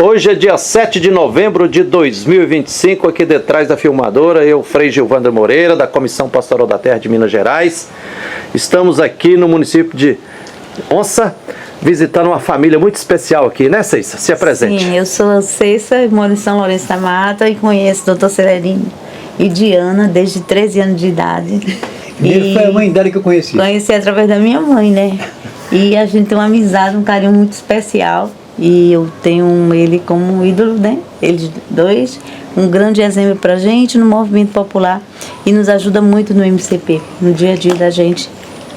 Hoje é dia 7 de novembro de 2025, aqui detrás da filmadora, eu, Frei Gilvander Moreira, da Comissão Pastoral da Terra de Minas Gerais. Estamos aqui no município de Onça, visitando uma família muito especial aqui, né, Ceissa? Se apresente. Sim, eu sou a Ceissa, moro em São Lourenço da Mata e conheço o Dr. Celerino e Diana desde 13 anos de idade. E foi a mãe dela que eu conheci. Conheci através da minha mãe, né? E a gente tem uma amizade, um carinho muito especial. E eu tenho ele como um ídolo, né? Eles dois, um grande exemplo pra gente no movimento popular e nos ajuda muito no MCP. No dia a dia da gente,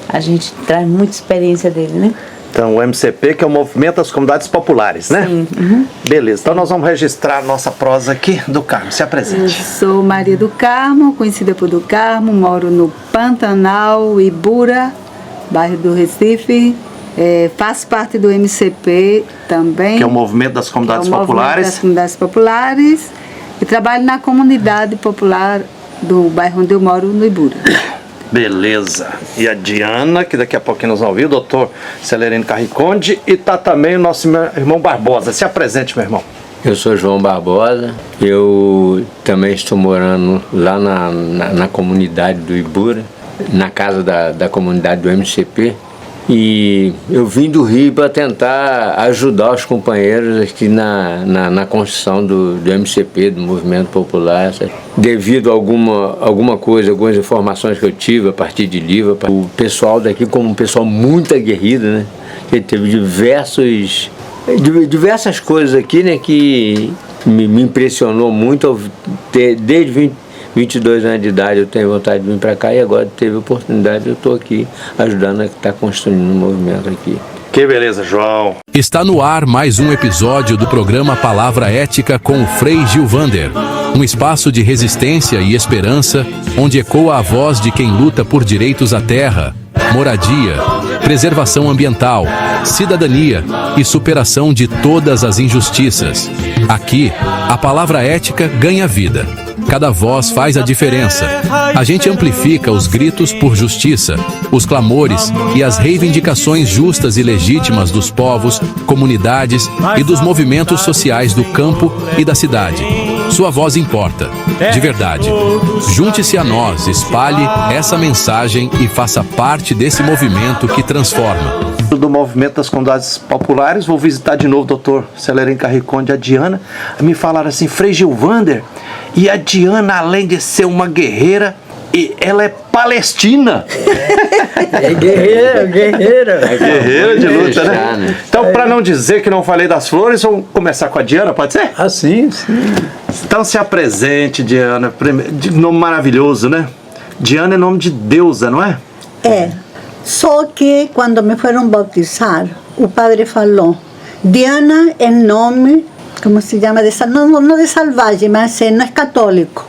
a gente traz muita experiência dele, né? Então, o MCP, que é o Movimento das Comunidades Populares, né? Sim. Uhum. Beleza, então nós vamos registrar a nossa prosa aqui do Carmo. Se Eu apresente. sou Maria do Carmo, conhecida por do Carmo, moro no Pantanal, Ibura, bairro do Recife. Faço parte do MCP também. Que é o Movimento das Comunidades Movimento Populares. das Comunidades Populares. E trabalho na comunidade popular do bairro onde eu moro, no Ibura. Beleza. E a Diana, que daqui a pouquinho nós vamos ouvir, o doutor Celerino Carriconde, e tá também o nosso irmão Barbosa. Se apresente, meu irmão. Eu sou João Barbosa, eu também estou morando lá na comunidade do Ibura, na casa da comunidade do MCP, e eu vim do Rio para tentar ajudar os companheiros aqui na construção do MCP, do Movimento Popular, devido a algumas informações que eu tive a partir de livro. O pessoal daqui, como um pessoal muito aguerrido, né? Que teve diversas coisas aqui, né, que me impressionou muito. Desde 22 anos de idade eu tenho vontade de vir para cá e agora teve a oportunidade, eu estou aqui ajudando a estar construindo um movimento aqui. Que beleza, João. Está no ar mais um episódio do programa Palavra Ética com o Frei Gilvander. Um espaço de resistência e esperança, onde ecoa a voz de quem luta por direitos à terra, moradia, preservação ambiental, cidadania e superação de todas as injustiças. Aqui, a palavra ética ganha vida. Cada voz faz a diferença. A gente amplifica os gritos por justiça, os clamores e as reivindicações justas e legítimas dos povos, comunidades e dos movimentos sociais do campo e da cidade. Sua voz importa, de verdade. Junte-se a nós, espalhe essa mensagem e faça parte desse movimento que transforma. Do Movimento das Comunidades Populares, vou visitar de novo o doutor Celerino Carriconde e a Diana. Me falaram assim, Frei Gilvander, e a Diana, além de ser uma guerreira, ela é palestina. É guerreira. É guerreira de luta, né? Então, para não dizer que não falei das flores, vamos começar com a Diana, pode ser? Ah, sim. Então se apresente, Diana. Nome maravilhoso, né? Diana é nome de deusa, não é? É. Só que quando me foram bautizar, o padre falou, Diana é nome, como se chama, não de salvaje, mas não é católico.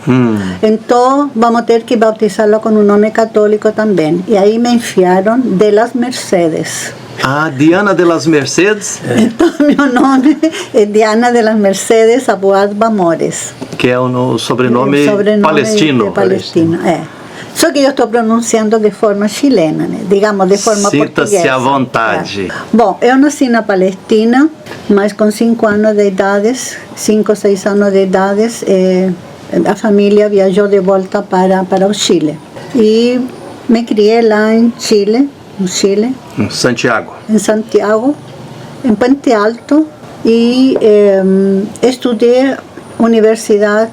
Então vamos ter que bautizá-la com um nome católico também. E aí me enfiaram de las Mercedes. Ah, Diana de las Mercedes? Então meu nome é Diana de las Mercedes Aboad Bamores. Que é o sobrenome palestino. Palestino, é. Só que eu estou pronunciando de forma chilena, né? Digamos, de forma portuguesa. Sinta-se à vontade. É. Bom, eu nasci na Palestina, mas com 5 anos de idade, 5 ou 6 anos de idade, a família viajou de volta para o Chile. E me criei lá em Chile, no Chile. Em Santiago. Em Santiago, em Puente Alto, e estudei universidade.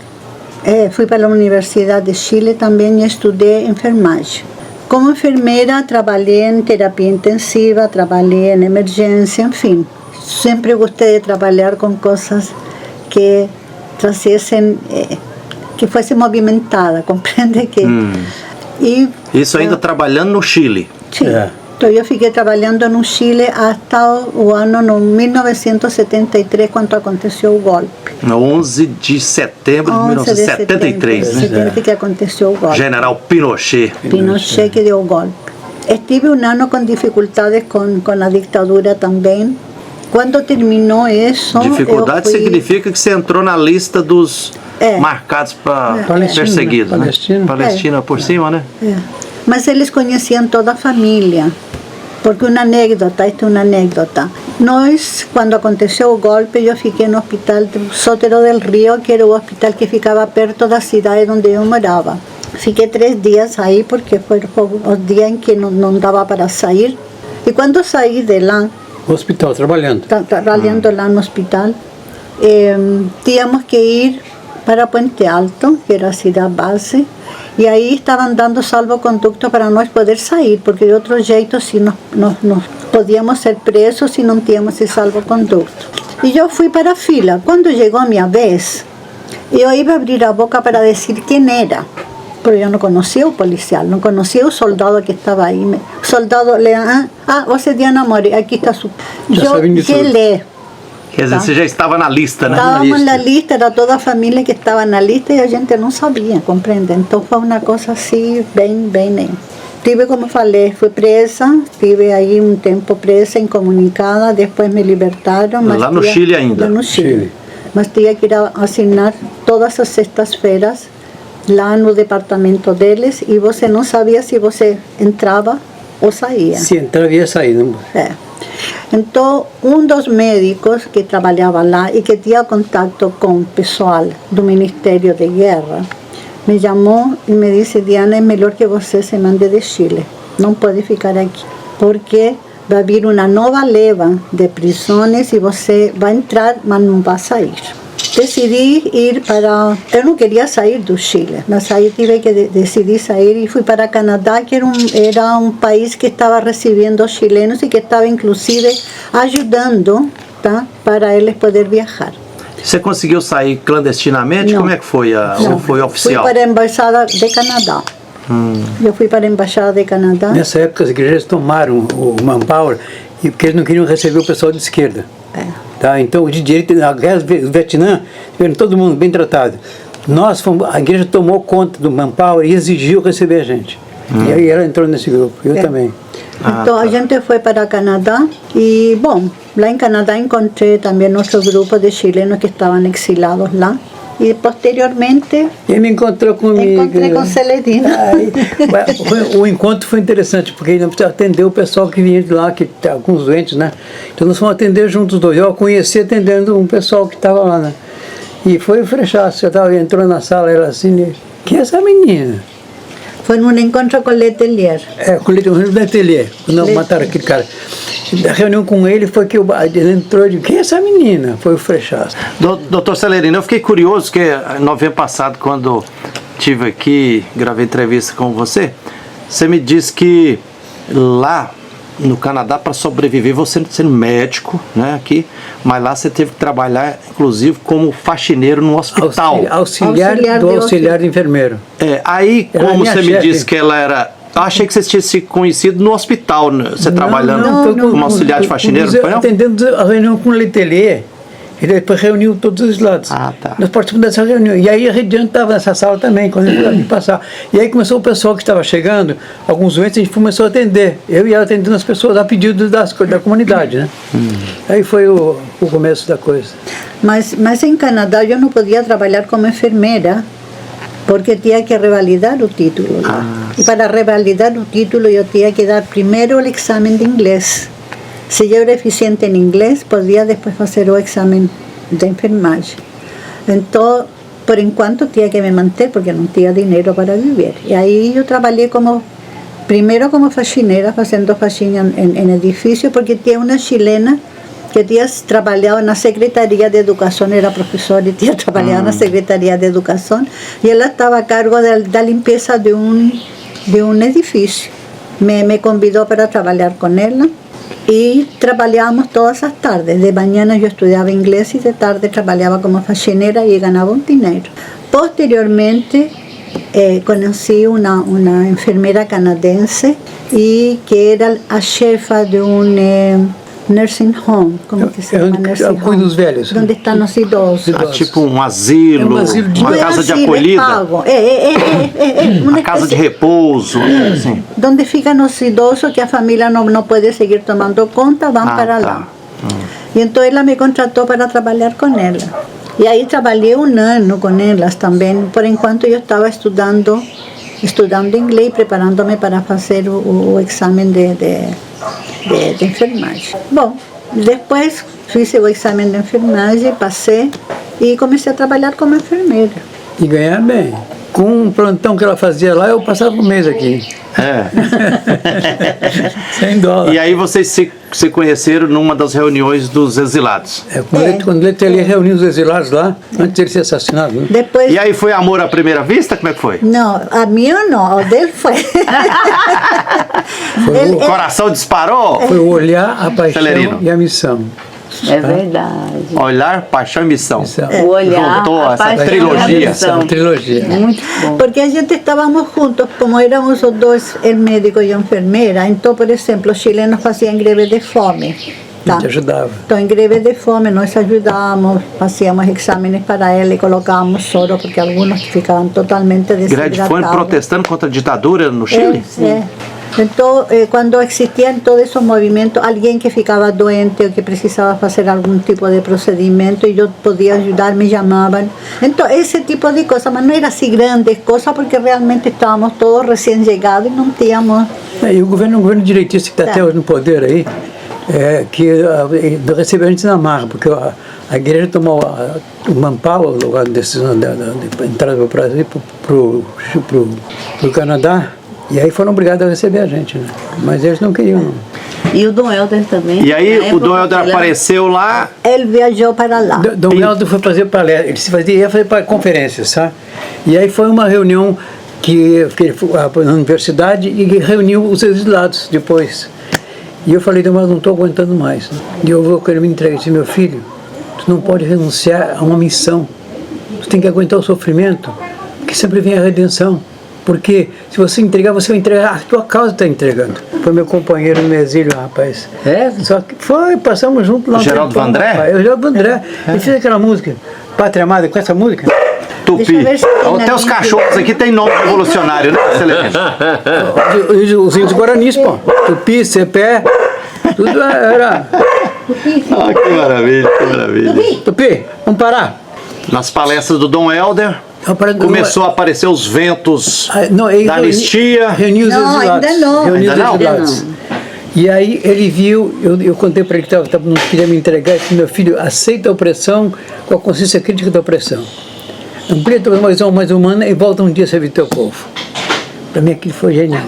Fui para a Universidade de Chile também e estudei enfermagem. Como enfermeira, trabalhei em terapia intensiva, trabalhei em emergência, enfim. Sempre gostei de trabalhar com coisas que trazessem, que fosse movimentada, compreende que? Isso ainda trabalhando no Chile? Sim. Então eu fiquei trabalhando no Chile até o ano 1973, quando aconteceu o golpe. No 11 de setembro de 1973, né? Que aconteceu o golpe. General Pinochet. Pinochet que deu o golpe. Estive um ano com dificuldades com a ditadura também. Quando terminou isso... Dificuldade significa que você entrou na lista dos marcados para perseguidos, né? Palestina por cima, né? Mas eles conheciam toda a família. Porque uma anécdota, esta é uma anécdota. Nós, quando aconteceu o golpe, eu fiquei no hospital Sotero del Rio, que era o hospital que ficava perto da cidade onde eu morava. Fiquei 3 dias aí, porque foram os dias em que não dava para sair. E quando saí de lá, Hospital, trabalhando. trabalhando lá no hospital, tínhamos que ir para Puente Alto, que era a cidade base, e aí estavam dando salvoconducto para nós poder sair, porque de outro jeito se nós podíamos ser presos se não tínhamos esse salvoconducto. E eu fui para a fila. Quando chegou a minha vez, eu ia abrir a boca para dizer quem era, porque eu não conhecia o policial, não conhecia o soldado que estava aí. O soldado le você é Diana More, aqui está su... Já sabem disso. Gelé. Quer dizer, você já estava na lista, né? Estávamos na lista, era toda a família que estava na lista e a gente não sabia, compreende? Então foi uma coisa assim, bem. Tive, como falei, fui presa, estive aí um tempo presa, incomunicada, depois me libertaram. Mas Lá no Chile ainda? Lá no Chile. Mas tinha que ir assinar todas as sextas-feiras lá no departamento deles e você não sabia se você entrava ou saía. Se entrava ia sair, não? Então, um dos médicos que trabalhava lá e que tinha contato com o pessoal do Ministério de Guerra me chamou e me disse: Diana, é melhor que você se mande de Chile, não pode ficar aqui, porque vai vir uma nova leva de prisões e você vai entrar, mas não vai sair. Decidi ir para... Eu não queria sair do Chile, mas aí tive que decidir sair e fui para Canadá, que era um país que estava recebendo chilenos e que estava inclusive ajudando, tá, para eles poder viajar. Você conseguiu sair clandestinamente? Não. Como é que foi? Ou foi oficial? Fui para a Embaixada de Canadá. Eu fui para a Embaixada de Canadá. Nessa época as igrejas tomaram o manpower porque eles não queriam receber o pessoal de esquerda. Tá? Então, de direito, na guerra do Vietnã, tiveram todo mundo bem tratado. A igreja tomou conta do manpower e exigiu receber a gente. E aí ela entrou nesse grupo, eu também. Então a gente foi para Canadá e, bom, lá em Canadá encontrei também outro grupo de chilenos que estavam exilados lá. E posteriormente Ele me encontrou comigo. encontrei com Celerino. O encontro foi interessante, porque ele precisava atender o pessoal que vinha de lá, que alguns doentes, né? Então nós fomos atender juntos os dois. Eu a conheci atendendo um pessoal que estava lá, né? E foi o frechaço. Entrou na sala, ela assim, quem é essa menina? Foi num encontro com Letelier. Com o Letelier, quando mataram aquele cara. A reunião com ele foi que ele entrou e disse: quem é essa menina? Foi o frechaço. Doutor Celerino, eu fiquei curioso que em novembro passado, quando estive aqui, gravei entrevista com você, você me disse que lá no Canadá, para sobreviver, você sendo médico, né, aqui, mas lá você teve que trabalhar, inclusive, como faxineiro no hospital. Auxiliar de enfermeiro. Aí, como você me disse que ela era... Eu achei que você tinha se conhecido no hospital, né? Você trabalhando como auxiliar de faxineiro, não foi não? Atendendo a reunião com o Letelier, ele depois reuniu todos os lados. Tá. Nós participamos dessa reunião. E aí a Rediane estava nessa sala também, quando ele foi passar. E aí começou o pessoal que estava chegando, alguns doentes, a gente começou a atender. Eu e ela atendendo as pessoas a pedido da comunidade, né? Aí foi o começo da coisa. Mas em Canadá eu não podia trabalhar como enfermeira, porque tinha que revalidar o título lá. E para revalidar o título eu tinha que dar primeiro o exame de inglês. Se eu era eficiente em inglês, podia depois fazer o exame de enfermagem. Então, por enquanto, tinha que me manter, porque não tinha dinheiro para viver. E aí eu trabalhei primeiro como faxineira, fazendo faxina em edifício, porque tinha uma chilena que tinha trabalhado na Secretaria de Educação, era professora e tinha trabalhado na Secretaria de Educação, e ela estava a cargo da limpeza de um edifício. Me convidou para trabalhar com ela e trabalhávamos todas as tardes. De manhã eu estudava inglês e de tarde trabalhava como faxineira e ganhava um dinheiro. Posteriormente, conheci uma enfermeira canadense e que era a chefa de nursing home, como que se chama? Nursing home. Cuida dos velhos. Onde estão os idosos. Tipo um asilo, uma casa de acolhida. Uma casa de repouso, assim. Onde ficam os idosos que a família não pode seguir tomando conta, vão para lá. E então ela me contratou para trabalhar com ela. E aí trabalhei 1 ano com elas também, por enquanto eu estava estudando inglês, preparando-me para fazer o exame de enfermagem. Bom, depois fiz o exame de enfermagem, passei e comecei a trabalhar como enfermeira. E ganhar bem. Com um plantão que ela fazia lá, eu passava um mês aqui. É. $100. E aí vocês se conheceram numa das reuniões dos exilados. Quando ele teria reunido os exilados lá, antes de ele ser assassinado. Né? Depois, E aí foi amor à primeira vista? Como é que foi? não, a minha não, o dele foi. O coração disparou? Foi o olhar, a paixão Celerino. e a missão. É verdade. Olhar, paixão e missão. Missão. O olhar, Juntou a essa paixão, trilogia. a missão. Essa trilogia. Muito bom. Porque a gente estávamos juntos, como éramos os dois, el médico e a enfermeira, então, por exemplo, os chilenos faziam greve de fome. Tá? Te ajudava. Então, em greve de fome, nós ajudávamos, fazíamos exames para ela e colocávamos soro, porque alguns ficavam totalmente Greve de desidratados. fome protestando contra a ditadura no Chile? Então, quando existiam todos esses movimentos, alguém que ficava doente ou que precisava fazer algum tipo de procedimento e eu podia ajudar, me chamavam. Então, esse tipo de coisa, mas não era assim grandes coisas, porque realmente estávamos todos recém-chegados e não tínhamos... E o governo direitista que está até hoje no poder aí, que recebeu a gente na marra, porque a igreja tomou o Mampau, o lugar de decisão de entrada para o Brasil, para o Canadá, e aí foram obrigados a receber a gente, né? Mas eles não queriam, não. E o Dom Helder também. E aí Na o época, Dom Helder ele- apareceu lá. Ele viajou para lá. Dom Helder foi fazer palestra, ia fazer conferências, sabe? E aí foi uma reunião que ele foi na universidade e reuniu os exilados depois. E eu falei, mas não estou aguentando mais. E eu vou querer me entregar. Eu disse, meu filho, tu não pode renunciar a uma missão. Tu tem que aguentar o sofrimento, que sempre vem a redenção. Porque se você entregar, você vai entregar, a tua causa está entregando. Foi meu companheiro no exílio, rapaz. Só que foi, passamos junto lá. Geraldo Vandré? Rapaz. O Geraldo Vandré. Ele fez aquela música, Pátria Amada, com essa música. Tupi. Deixa eu ver se tem Até na os minha- cachorros aqui tem nome revolucionário, né, Celerino? Os índios guaranis, pô. Tupi, Cepé, tudo era. Ah, que maravilha, que maravilha. Tupi, vamos parar. Nas palestras do Dom Helder, começou a aparecer os ventos da anistia. Reuniu os Não, exilados. ainda não. Reuniu os Ainda não? exilados. E aí ele viu, eu contei para ele que não queria me entregar, disse, meu filho, aceita a opressão com a consciência crítica da opressão. Amplia a tua visão mais humana e volta um dia a servir teu povo. Para mim aquilo foi genial.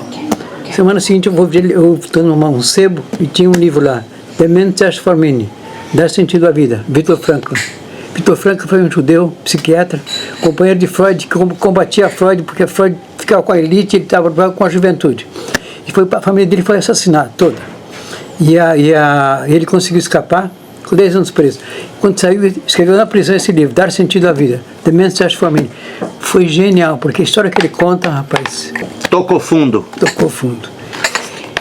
Semana seguinte eu estou num sebo e tinha um livro lá, The Man Search for Meaning, Dar Sentido à Vida, Viktor Frankl. Viktor Frankl foi um judeu, psiquiatra, companheiro de Freud, que combatia Freud, porque Freud ficava com a elite e ele estava com a juventude. E a família dele foi assassinada toda. E ele conseguiu escapar, ficou 10 anos preso. Quando saiu, escreveu na prisão esse livro, Dar Sentido à Vida, The Man Search for Meaning. Foi genial, porque a história que ele conta, rapaz, Tocou fundo. tocou fundo.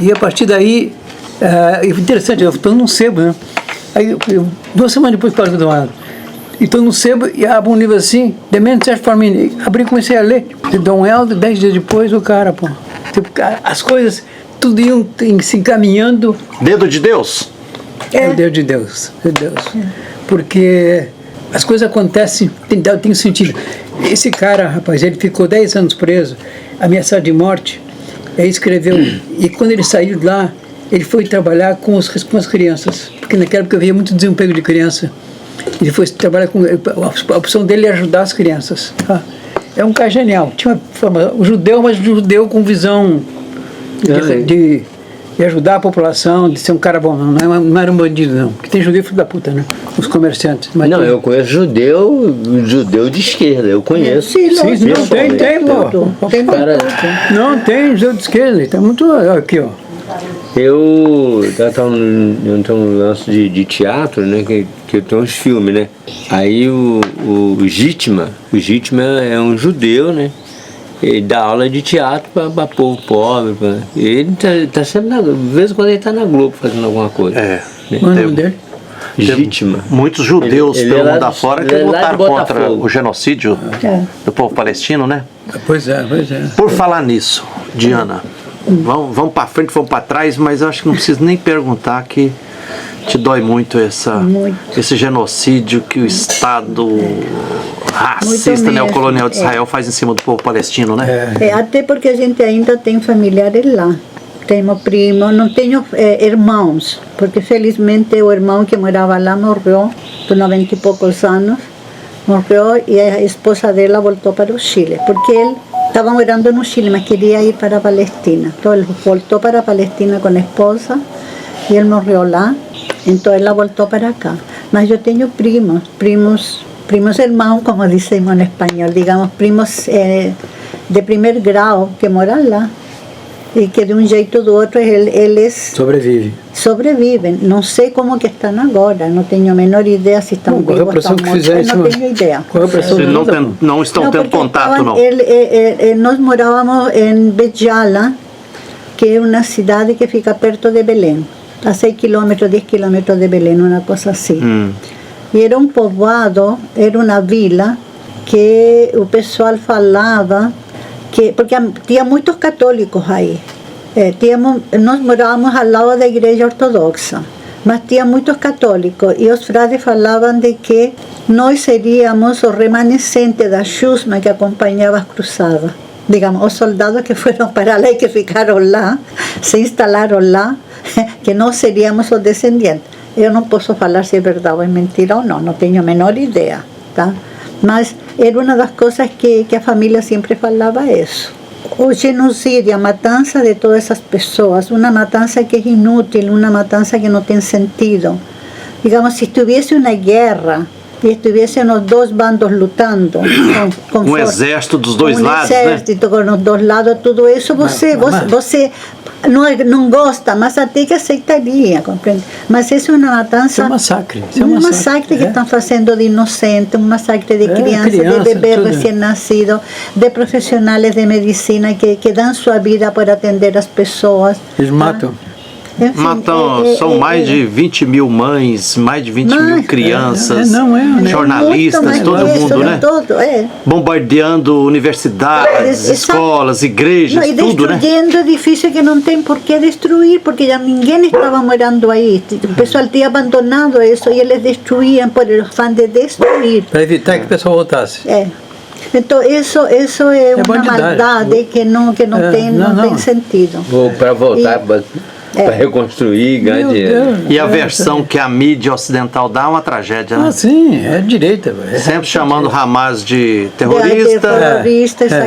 E a partir daí, interessante, eu estou num sebo, né? Aí, 2 semanas depois parei do lado. E estou no sebo e abro um livro assim, The Man Search for Meaning. Abri e comecei a ler. De Dom Helder, 10 dias depois, o cara, pô. Tipo, as coisas, tudo iam se encaminhando. Dedo de Deus? É o Deus de Deus, é Deus. Porque as coisas acontecem, tem sentido. Esse cara, rapaz, ele ficou 10 anos preso, ameaçado de morte, aí escreveu, e quando ele saiu de lá, ele foi trabalhar com as crianças, porque naquela época havia muito desemprego de criança. Ele foi trabalhar com, a opção dele é ajudar as crianças. Tá? É um cara genial, tinha uma forma, o judeu, mas judeu com visão de ajudar a população, de ser um cara bom, não era um bandido não, porque tem judeu filho da puta, né? Os comerciantes. Mas Não, eu conheço judeu de esquerda, eu conheço. Sim, Sim, lógico. não, tem, pô. Tem Cara, Não, tem judeu de esquerda, tem muito aqui, ó. eu tenho um lance de teatro, né, que eu tenho uns filmes, né. Aí o Gitma é um judeu, né. Ele dá aula de teatro para povo pobre. Ele tá sempre de vez em quando ele tá na Globo fazendo alguma coisa. É. Qual é o nome dele? Gitma. Muitos judeus Ele pelo é lá mundo de- afora ele que é lá de lutaram contra Botafogo. o genocídio do povo palestino, né? Pois é, pois é. Por falar nisso, Diana, vamos para frente, vamos para trás, mas eu acho que não preciso nem perguntar que te dói muito esse genocídio que o Estado racista mesmo, neocolonial de Israel faz em cima do povo palestino, né? Até porque a gente ainda tem familiares lá. tenho primos, não tenho irmãos, porque felizmente o irmão que morava lá morreu, com 90 e poucos anos, morreu e a esposa dela voltou para o Chile, porque ele estava morando no Chile, mas queria ir para a Palestina. Então ele voltou para a Palestina com a esposa e ele morreu lá, então ela voltou para cá. Mas eu tenho primos irmãos, como dizemos em espanhol, digamos, primos de primeiro grau que moram lá. E que de um jeito ou do outro eles sobrevivem. Não sei como que estão agora, não tenho a menor ideia se estão vivos, estão mortos, não tenho ideia. Não estão tendo contato, não? Nós morávamos em Béjala, que é uma cidade que fica perto de Belém, a 6 quilômetros, 10 quilômetros de Belém, uma coisa assim. E era um povoado, era uma vila, que o pessoal falava, porque tinha muitos católicos aí. Nós morávamos ao lado da igreja ortodoxa, mas tinha muitos católicos e os frades falavam de que nós seríamos os remanescentes da chusma que acompanhava as cruzadas. Digamos, os soldados que foram para lá e que ficaram lá, se instalaram lá, que nós seríamos os descendentes. Eu não posso falar se é verdade ou é mentira ou não tenho a menor ideia, tá? Mas era uma das coisas que a família sempre falava isso. O genocídio, a matança de todas essas pessoas, uma matança que é inútil, uma matança que não tem sentido. Digamos, se tivesse uma guerra e estivessem os dois bandos lutando, com exército dos dois lados, exército com os dois lados, tudo isso, você não gosta, mas até que aceitaria, compreende? Mas isso é uma matança... Isso é um massacre. Um massacre que estão fazendo de inocente, um massacre de crianças, de bebês recém-nascidos, de profissionais de medicina que dão sua vida para atender as pessoas. Eles matam. Enfim, são mais de 20 mil mães, mais de 20 mil crianças, jornalistas, todo mundo, né? Bombardeando universidades, escolas, igrejas, tudo, né? Destruindo edifícios que não tem por que destruir, porque já ninguém estava morando aí. O pessoal tinha abandonado isso e eles destruíam por o fã de destruir. Para evitar que o pessoal voltasse. Então, isso é uma maldade que não tem sentido. Para voltar... Para reconstruir, ganhar dinheiro. E a versão que a mídia ocidental dá é uma tragédia, né? Sim, é direita. Sempre chamando Hamas de terrorista.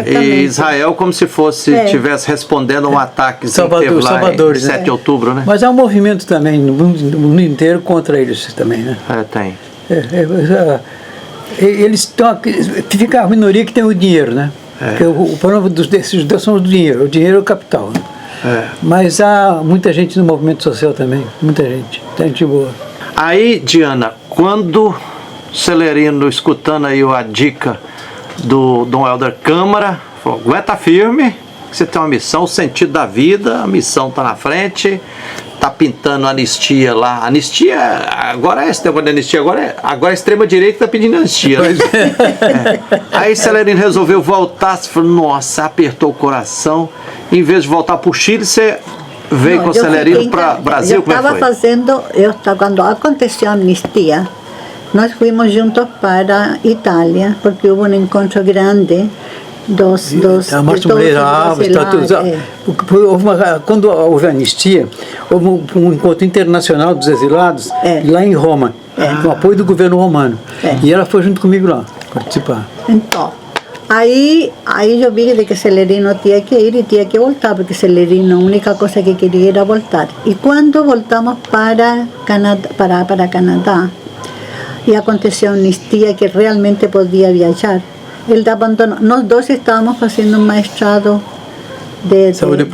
E Israel como se estivesse respondendo a um ataque que teve lá em 7 de outubro, né? Mas há um movimento também no mundo inteiro contra eles também, né? Tem. Eles estão... Fica a minoria que tem o dinheiro, né? Porque o problema desses judeus são o dinheiro. O dinheiro é o capital, né? Mas há muita gente no movimento social também, muita gente boa. Aí, Diana, quando Celerino, escutando aí a dica do Dom Helder Câmara, falou, aguenta firme, você tem uma missão, o sentido da vida, a missão está na frente, está pintando anistia lá. Anistia, agora esse negócio de anistia, agora a extrema-direita está pedindo anistia. Né? Aí Celerino resolveu voltar, você falou, nossa, apertou o coração. Em vez de voltar para o Chile, você veio com o Celerino para o Brasil? Como estava fazendo, quando aconteceu a anistia, nós fomos juntos para a Itália, porque houve um encontro grande dos quando houve a anistia, houve um encontro internacional dos exilados lá em Roma, com o apoio do governo romano. E ela foi junto comigo lá participar. Então, aí eu vi que Celerino tinha que ir e tinha que voltar, porque Celerino a única coisa que queria era voltar. E quando voltamos para Canadá, e aconteceu a anistia que realmente podia viajar, ele abandonou. Nós dois estávamos fazendo um mestrado de saúde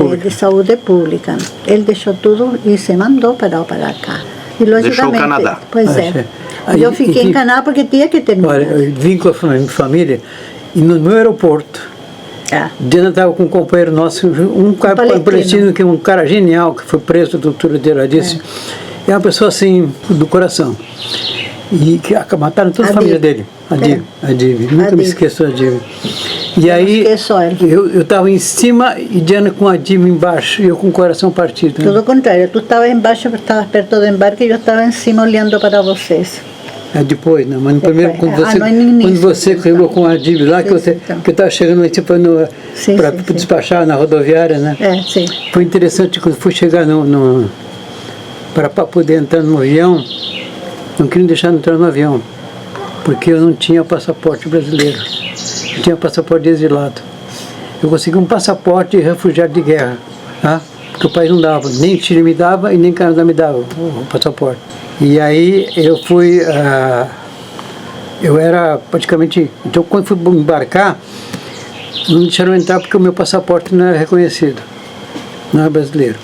pública. Ele deixou tudo e se mandou para cá. E, deixou o Canadá. Pois é. Eu fiquei em Canadá porque tinha que terminar. Olha, vínculo em família. E no meu aeroporto, Diana estava com um companheiro nosso, um palestino, que é um cara genial, que foi preso, a doutora Diana disse. É uma pessoa assim, do coração. E que mataram toda a família dele. Adib. Nunca me esqueço da Adib. E aí, eu estava em cima e Diana com a Adib embaixo, e eu com o coração partido. Tudo o contrário, tu estavas embaixo, estavas perto do embarque e eu estava em cima olhando para vocês. É depois, não, mas no primeiro, Depois. quando você, No início, quando você então. colocou a dívida lá, que Sim, você então. que estava chegando lá, tipo, Sim, para sim, sim. despachar na rodoviária, né? Sim. Foi interessante quando fui chegar para poder entrar no avião, não queriam deixar eu entrar no avião, porque eu não tinha passaporte brasileiro, eu tinha passaporte de exilado. Eu consegui um passaporte de refugiado de guerra, tá? Porque o país não dava, nem Chile me dava e nem Canadá me dava o passaporte. E aí eu fui, eu era praticamente, então quando fui embarcar, não me deixaram entrar porque o meu passaporte não era reconhecido, não era brasileiro.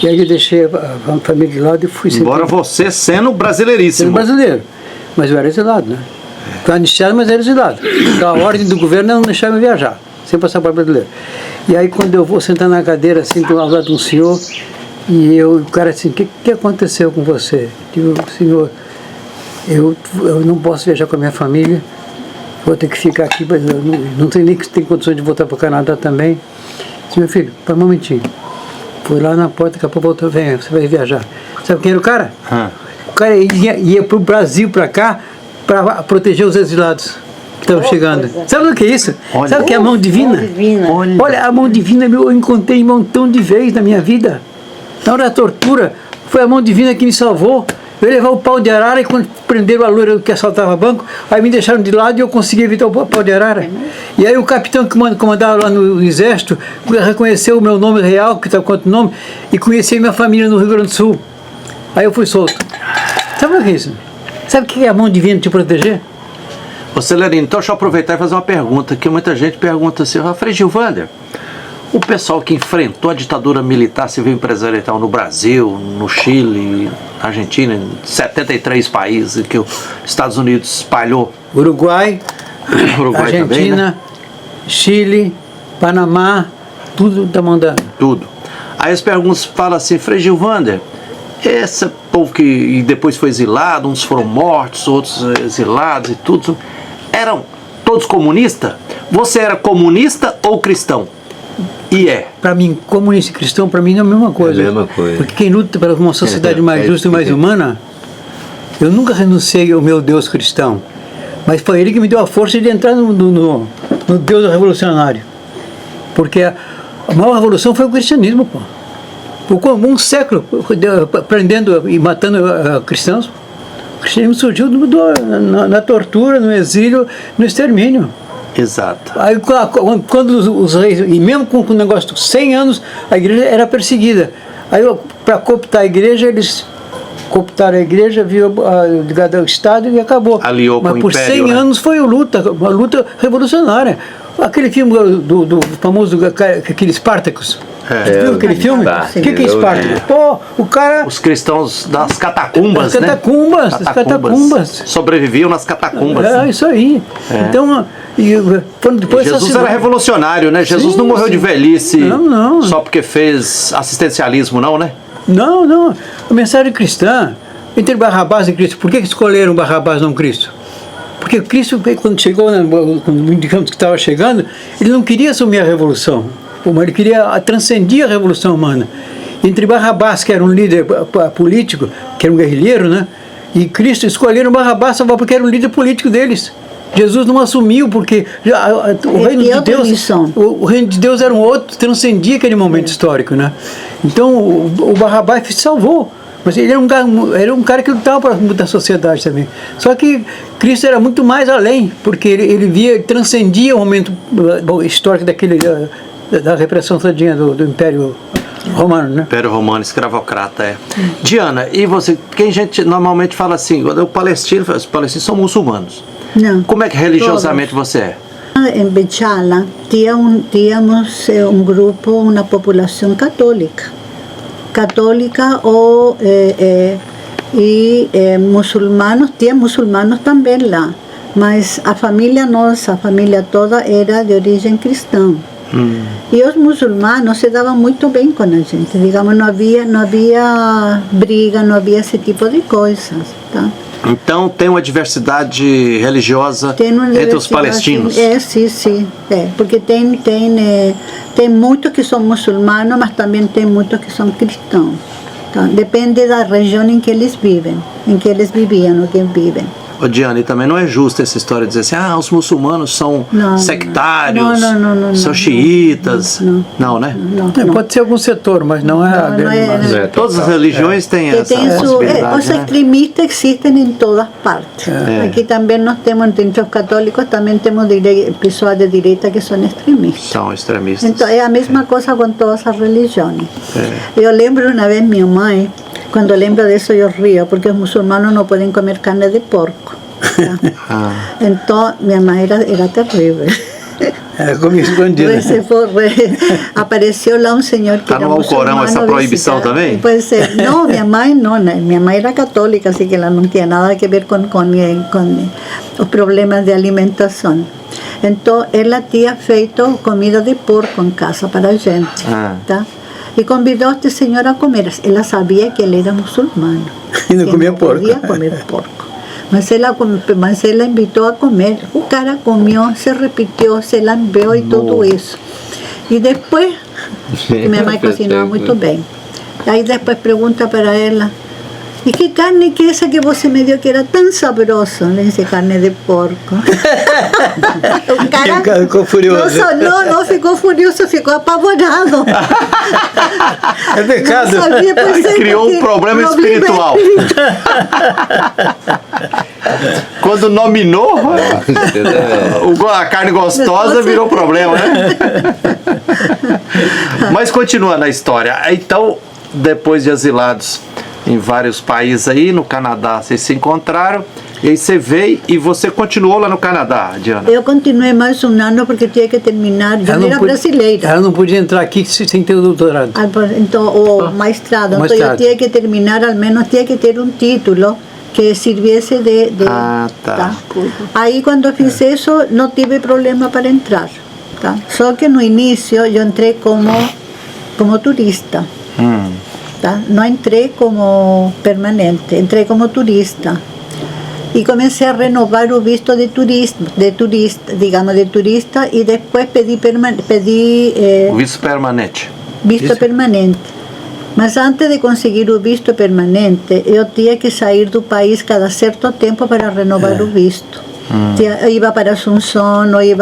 E aí eu deixei a família de lado e fui Embora você sendo sendo brasileiríssimo. brasileiro, mas eu era exilado, né? Estava anistiado, mas era exilado. Então a ordem do governo não deixava eu viajar, sem passaporte brasileiro. E aí quando eu vou sentar na cadeira, assim, ao lado de um senhor, e o cara assim, o que aconteceu com você? Eu digo, senhor, eu não posso viajar com a minha família, vou ter que ficar aqui, mas eu não sei nem que tem condições de voltar para o Canadá também. Disse, meu filho, para um momentinho. Foi lá na porta, daqui a pouco voltou, vem, você vai viajar. Sabe quem era o cara? O cara ia para o Brasil, para cá, para proteger os exilados que estavam chegando. Sabe o que é isso? Olha. Sabe o que é a mão divina? Mão divina. Olha, a mão divina eu encontrei um montão de vezes na minha vida. Na hora da tortura, foi a mão divina que me salvou. Eu ia levar o pau de arara e quando prenderam a loira que assaltava banco, aí me deixaram de lado e eu consegui evitar o pau de arara. E aí o capitão que comandava lá no exército reconheceu o meu nome real, que estava com outro nome, e conhecia minha família no Rio Grande do Sul. Aí eu fui solto. Sabe o que é isso? Sabe o que é a mão divina te proteger? Ô Celerino, então deixa eu aproveitar e fazer uma pergunta, que muita gente pergunta assim, Frei Gilvander, o pessoal que enfrentou a ditadura militar civil empresarial no Brasil, no Chile, na Argentina, em 73 países que os Estados Unidos espalhou, Uruguai, Uruguai Argentina, também, né? Chile, Panamá, tudo da mão da... Tudo. Aí as perguntas falam assim, Frei Gilvander, esse povo que e depois foi exilado, uns foram mortos, outros exilados e tudo, eram todos comunistas? Você era comunista ou cristão? E é. Para mim, comunista e cristão, para mim não é a mesma coisa. É a mesma coisa. Porque quem luta para uma sociedade mais justa e mais humana, eu nunca renunciei ao meu Deus cristão. Mas foi ele que me deu a força de entrar no Deus revolucionário. Porque a maior revolução foi o cristianismo, pô. Um século prendendo e matando cristãos. O cristianismo surgiu na tortura, no exílio, no extermínio. Exato. Aí quando os reis, e mesmo com o negócio de 100 anos, a igreja era perseguida. Aí para cooptar a igreja, eles cooptaram a igreja, viu ligado ao Estado e acabou. Aliou Mas com o por Império, 100 né? anos foi uma luta revolucionária. Aquele filme do famoso, aquele Spartacus. Viu aquele filme? Spartacus. O que é Spartacus? Pô, o cara... Os cristãos das catacumbas, Das né? catacumbas. Sobreviviam nas catacumbas. É isso aí. Então, depois Jesus era revolucionário, né? Jesus não morreu de velhice Não. só porque fez assistencialismo, não, né? Não. A mensagem cristã, entre Barrabás e Cristo, por que escolheram Barrabás não Cristo? Porque Cristo, quando chegou, quando digamos que estava chegando, ele não queria assumir a revolução, mas ele queria transcendir a revolução humana. Entre Barrabás, que era um líder político, que era um guerrilheiro, né? E Cristo, escolheram Barrabás só porque era um líder político deles. Jesus não assumiu porque o reino de Deus, o reino de Deus era um outro, transcendia aquele momento histórico, né? Então o Barrabás se salvou, mas ele era um cara que lutava para mudar a sociedade também. Só que Cristo era muito mais além, porque ele transcendia o momento histórico da repressão todinha do Império Romano, né? Império Romano, escravocrata, é. Diana, e você, quem a gente normalmente fala assim, os palestinos são muçulmanos. Não. Como é que religiosamente você é? Em Bechala tínhamos um grupo, uma população católica e muçulmanos, tinha muçulmanos também lá, mas a família nossa, a família toda era de origem cristã. E os muçulmanos se davam muito bem com a gente, digamos, não havia briga, não havia esse tipo de coisas, tá? Então tem uma diversidade religiosa entre os palestinos? Sim. Porque tem muitos que são muçulmanos, mas também tem muitos que são cristãos. Então, depende da região em que eles vivem, em que eles viviam ou que vivem. Ô, Diana, e também não é justo essa história de dizer assim, os muçulmanos são Não, sectários, não, são xiitas. Não, né? Pode ser algum setor, mas não é a grande maioria. Todas as religiões têm Que essa tem possibilidade, os né? extremistas existem em todas partes. Aqui também nós temos, entre os católicos, também temos pessoas de direita que são extremistas. São extremistas. Então é a mesma coisa com todas as religiões. Eu lembro uma vez minha mãe, quando lembro disso eu rio, porque os muçulmanos não podem comer carne de porco. Tá? Então minha mãe era terrível. Comia escondida. Apareceu lá um senhor que Tá era no Alcorão muçulmano essa proibição visitar. também? Pois é. Não, minha mãe não, né? Minha mãe era católica, assim que ela não tinha nada a ver com os problemas de alimentação. Então, ela tinha feito comida de porco em casa para a gente, tá? E convidou este senhor a comer. Ela sabia que ele era muçulmano. E não que comia não porco. podia comer porco. Mas ela invitou a comer. O cara comeu, se repetiu, se lambeu e tudo isso. E depois, minha mãe cozinhava muito bem. Aí depois pergunta para ela, e que carne que é essa que você me deu que era tão saborosa? Le disse, carne de porco. O cara Ficou furioso. não ficou furioso, ficou apavorado. É pecado. Não sabia, pois é, Criou um porque problema espiritual. Quando nominou, a carne gostosa virou problema, né? Mas continuando a história. Então, depois de asilados em vários países aí, no Canadá vocês se encontraram, e aí você veio e você continuou lá no Canadá, Diana? Eu continuei mais um ano porque tinha que terminar. Eu era brasileira. Ela não podia entrar aqui sem ter o doutorado. Então, o mestrado. Então, eu tinha que terminar, ao menos tinha que ter um título que servisse de tá. Aí, quando eu fiz isso, não tive problema para entrar. Tá? Só que no início, eu entrei como turista. Tá? Não entrei como permanente, entrei como turista. E comecei a renovar o visto de turista, e depois pedi O visto permanente. visto permanente. Mas antes de conseguir o visto permanente, eu tinha que sair do país cada certo tempo para renovar o visto. Eu ia para Assunção, ou ia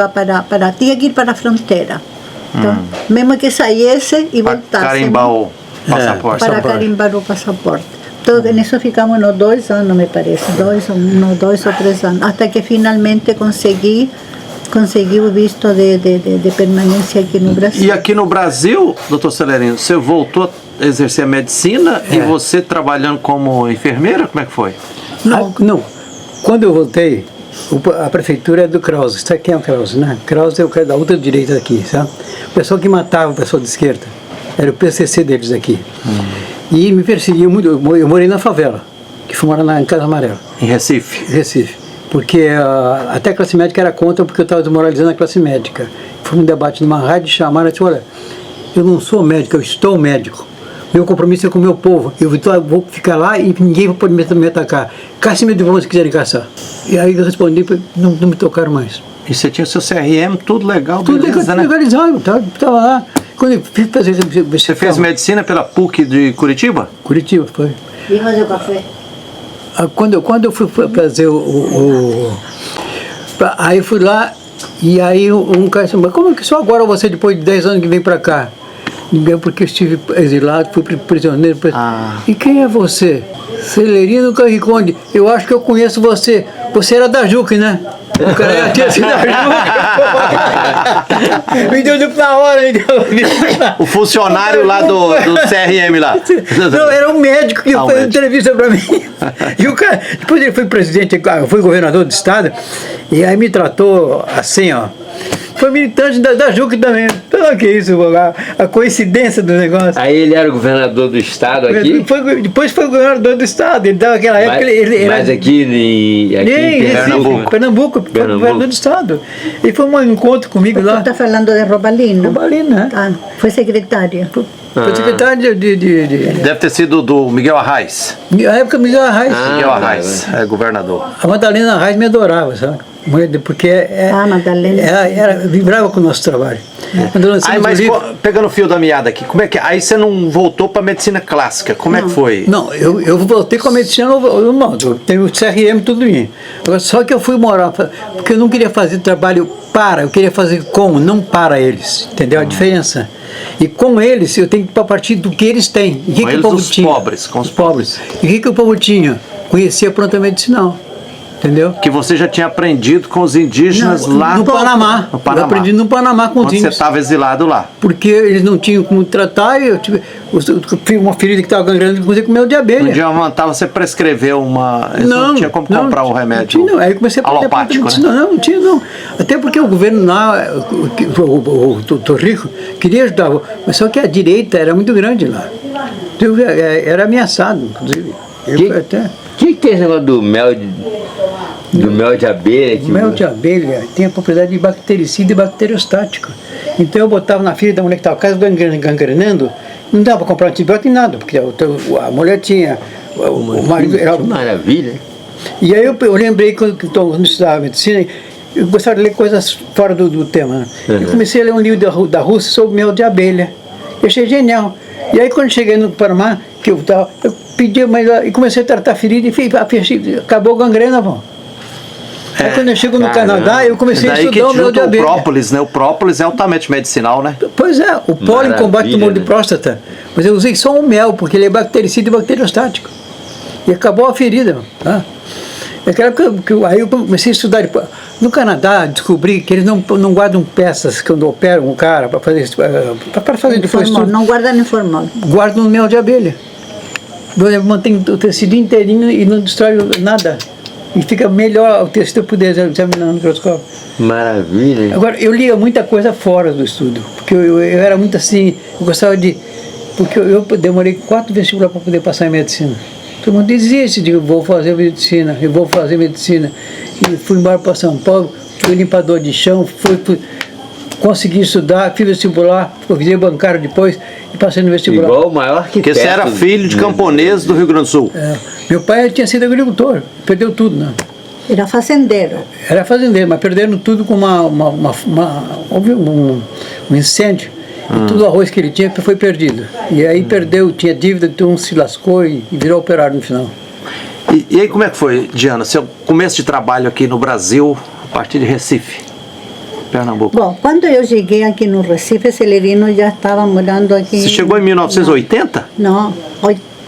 tinha que ir para a fronteira. Então, mesmo que saísse e voltasse. Para carimbar o passaporte. Para carimbar o passaporte. Então, nisso ficamos uns 2 anos, me parece, 2 ou 3 anos, até que finalmente consegui o visto de permanência aqui no Brasil. E aqui no Brasil, doutor Celerino, você voltou a exercer a medicina e você trabalhando como enfermeira? Como é que foi? Não. Quando eu voltei, a prefeitura é do Krause. Sabe quem é o Krause, né? Krause é o cara da outra direita aqui, sabe? O pessoal que matava o pessoal de esquerda. Era o PCC deles aqui. E me perseguiam muito. Eu morei na favela, que fui morar na Casa Amarela. Em Recife? Recife. Porque até a classe médica era contra, porque eu estava desmoralizando a classe médica. Foi um debate numa rádio, chamaram e disse, olha, eu não sou médico, eu estou médico. Meu compromisso é com o meu povo. Eu vou ficar lá e ninguém vai poder me atacar. Caçem meu diploma se quiserem caçar. E aí eu respondi, não me tocaram mais. E você tinha o seu CRM, tudo legal, Tudo beleza, né? legalizado, estava lá. Quando eu fiz fazer... Você fez medicina pela PUC de Curitiba? Curitiba, foi. E fazer o café? Quando eu fui fazer aí eu fui lá, e aí um cara disse, mas como é que só agora você, depois de 10 anos que vem para cá? Porque eu estive exilado, fui prisioneiro. E quem é você? Celerino Carriconde. Eu acho que eu conheço você. Você era da JUC, né? O cara tinha sido da JUC. Me deu na hora. O funcionário lá do CRM lá. Não, era um médico que fez entrevista para mim. E o cara, depois ele foi presidente, foi governador do estado, e aí me tratou assim, ó. Foi militante da JUC também. Então, que isso, a coincidência do negócio. Aí ele era o governador do estado aqui? Depois foi governador do estado. Ele dava aquela época. Mas aqui em Pernambuco, foi governador do estado. E foi um encontro comigo lá. Você está falando de Robalino? Robalino, né? Foi secretário. Foi secretário de Deve ter sido do Miguel Arraes. na época Miguel Arraes. Miguel Arraes, governador. A Madalena Arraes me adorava, sabe? Porque Madalena. ela vibrava com o nosso trabalho. Quando lançamos Aí, mas o livro, pegando o fio da meada aqui, como é que aí você não voltou para medicina clássica? Como é que foi? não, eu voltei com a medicina normal, teve o CRM tudo bem. Agora, só que eu fui morar, porque eu não queria fazer trabalho eu queria fazer com, não para eles, entendeu a diferença? E com eles, eu tenho que partir do que eles têm. E Com que eles, o povo os tinha? pobres, com os pobres. E que o povo tinha? Conhecia a planta medicinal, entendeu? Que você já tinha aprendido com os indígenas lá no Panamá. No Panamá. Eu aprendi no Panamá com os Quando você índios. estava exilado lá. Porque eles não tinham como tratar, e eu tive uma ferida que estava gangrenando, comecei com mel de abelha. Um dia você prescreveu uma... Eles não tinha como comprar o remédio Não, aí eu comecei a aprender alopático, né? medicina. Não tinha não. Até porque o governo lá, o Torrico, queria ajudar, mas só que a direita era muito grande lá. Então, era ameaçado, inclusive. Que tem esse negócio do mel de abelha? O mel de abelha tem a propriedade de bactericida e bacteriostático. Então eu botava na filha da mulher que estava quase gangrenando, não dava para comprar antibiótico nem nada, porque a mulher tinha, o marido era... Que maravilha. E aí eu lembrei quando eu estudava medicina, eu gostava de ler coisas fora do tema. Eu comecei a ler um livro da Rússia sobre mel de abelha. Eu achei genial. E aí quando cheguei no Panamá, eu pedi, e comecei a tratar a ferida e acabou a gangrena, pô. Aí quando eu chego no Canadá, eu comecei a estudar o mel de abelha. O própolis, né? O própolis é altamente medicinal, né? Pois é, o pólen combate o tumor de próstata, mas eu usei só o mel, porque ele é bactericida e bacteriostático. E acabou a ferida. Tá? Naquela época, aí eu comecei a estudar. No Canadá, descobri que eles não guardam peças quando operam um cara para fazer depois tudo. Não guardam em formal. Guardam no mel de abelha. Mantém o tecido inteirinho e não destrói nada. E fica melhor o tecido poder examinar no microscópio. Maravilha. Agora, eu lia muita coisa fora do estudo, porque eu era muito assim, eu gostava de... Porque eu demorei 4 vestibulares para poder passar em medicina. Todo mundo dizia isso, eu vou fazer medicina, eu vou fazer medicina. E fui embora para São Paulo, fui limpador de chão, consegui estudar, fiz vestibular, virei bancário depois e passei no vestibular. Igual o maior arquiteto. Porque você era filho de camponês do Rio Grande do Sul. Meu pai tinha sido agricultor, perdeu tudo, né? Era fazendeiro. Era fazendeiro, mas perderam tudo com houve um incêndio. E tudo o arroz que ele tinha foi perdido. E aí perdeu, tinha dívida, então se lascou e virou operário no final. E aí como é que foi, Diana, seu começo de trabalho aqui no Brasil, a partir de Recife, Pernambuco? Bom, quando eu cheguei aqui no Recife, Celerino já estava morando aqui. Você chegou em 1980? Não,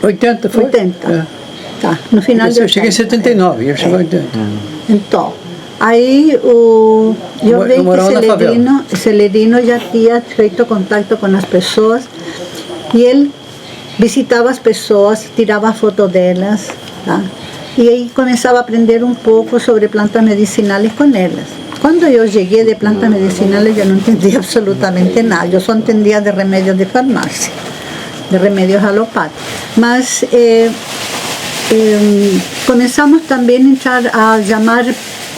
80 foi? 80. Tá, no final de Eu cheguei em 79, eu cheguei em 80. Então, aí eu vi que Celerino já tinha feito contato com as pessoas e ele visitava as pessoas, tirava foto delas, tá? E aí começava a aprender um pouco sobre plantas medicinais com elas. Quando eu cheguei de plantas medicinais, eu não entendia absolutamente nada, eu só entendia de remédios de farmácia, de remédios alopáticos. Mas começamos também a chamar